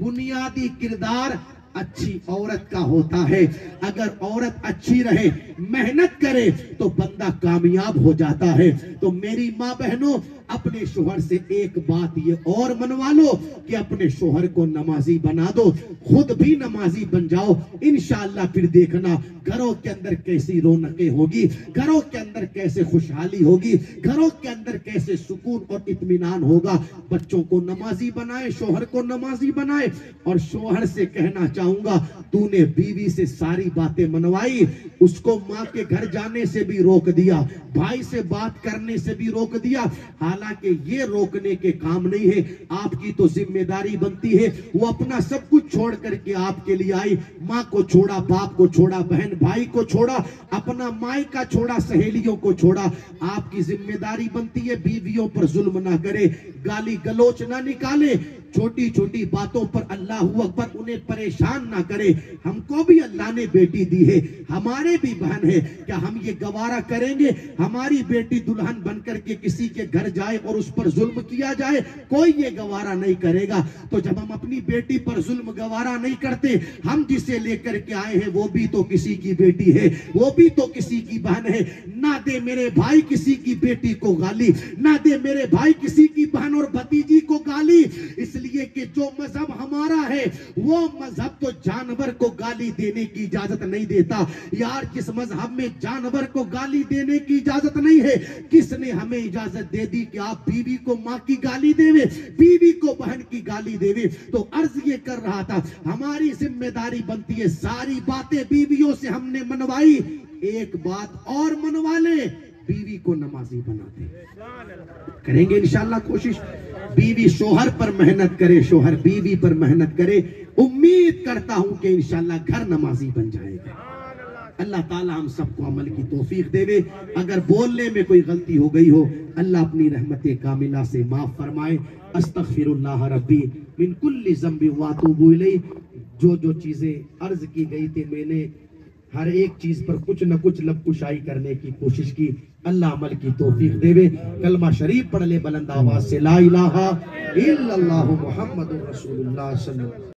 बुनियादी किरदार अच्छी औरत का होता है। अगर औरत अच्छी रहे, मेहनत करे, तो बंदा कामयाब हो जाता है। तो मेरी माँ बहनों, अपने शोहर से एक बात ये और मनवा लो कि अपने शोहर को नमाजी बना दो, खुद भी नमाजी बन जाओ। इंशाअल्लाह फिर देखना घरों के अंदर कैसी रौनकें होगी, घरों के अंदर कैसे खुशहाली होगी, घरों के अंदर कैसे सुकून और इत्मीनान होगा। बच्चों को नमाजी बनाए, शोहर को नमाजी बनाए। और शोहर से कहना चाहूंगा, तूने बीवी से सारी बातें मनवाई, उसको माँ के घर जाने से भी रोक दिया, भाई से बात करने से भी रोक दिया। हालांकि ये रोकने के काम नहीं है, आपकी तो जिम्मेदारी बनती है। वो अपना सब कुछ छोड़ करके आपके लिए आई, माँ को छोड़ा, बाप को छोड़ा, बहन भाई को छोड़ा, अपना मायका छोड़ा, सहेलियों को छोड़ा। आपकी जिम्मेदारी बनती है बीवियों पर जुल्म ना करे, गाली गलोच ना निकाले, छोटी छोटी बातों पर अल्लाह अकबर उन्हें परेशान ना करे। हमको भी अल्लाह ने बेटी दी है, हमारे भी बहन है, क्या हम ये गवारा करेंगे हमारी बेटी दुल्हन बनकर के किसी के घर जाए और उस पर जुल्म किया जाए? कोई ये गवारा नहीं करेगा। तो जब हम अपनी बेटी पर जुल्म गवारा नहीं करते, हम जिसे लेकर के आए हैं वो भी तो किसी की बेटी है, वो भी तो किसी की बहन है। ना दे मेरे भाई किसी की बेटी को गाली, ना दे मेरे भाई किसी की बहन और भतीजी को गाली, इसलिए कि जो मजहब हमारा है वो मजहब तो जानवर को गाली देने की इजाजत नहीं देता। यार, किस मजहब में जानवर को गाली देने की इजाजत नहीं है? किसने हमें इजाजत दे दी कि आप बीवी को माँ की गाली देवे, बीवी को बहन की गाली देवे? तो अर्ज ये कर रहा था, हमारी जिम्मेदारी बनती है, सारी बातें बीवियों से हमने मनवाई, एक बात और मनवा ले, बीवी को नमाजी बना दे। करेंगे इंशाअल्लाह कोशिश। बीवी शोहर पर मेहनत करे, शोहर बीवी पर मेहनत करे। उम्मीद करता हूं कि इंशाअल्लाह घर नमाजी बन जाएगा। अल्लाह ताला हम सबको अमल की तौफीक देवे। अगर बोलने में कोई गलती हो गई हो, अल्लाह अपनी रहमत कामिला से माफ फरमाए। अस्तगफिरुल्लाह रब्बी मिन कुल्ली ज़ंबि व अतूबु इलैह। जो जो चीजें अर्ज की गई थी, मैंने हर एक चीज पर कुछ न कुछ लबकुशाई करने की कोशिश की। अल्लाह अमल की तौफीक देवे। कलमा शरीफ पढ़ ले बुलंद आवाज से, ला इलाहा इल्लल्लाहु मुहम्मदुर रसूलुल्लाह सल्लल्लाहु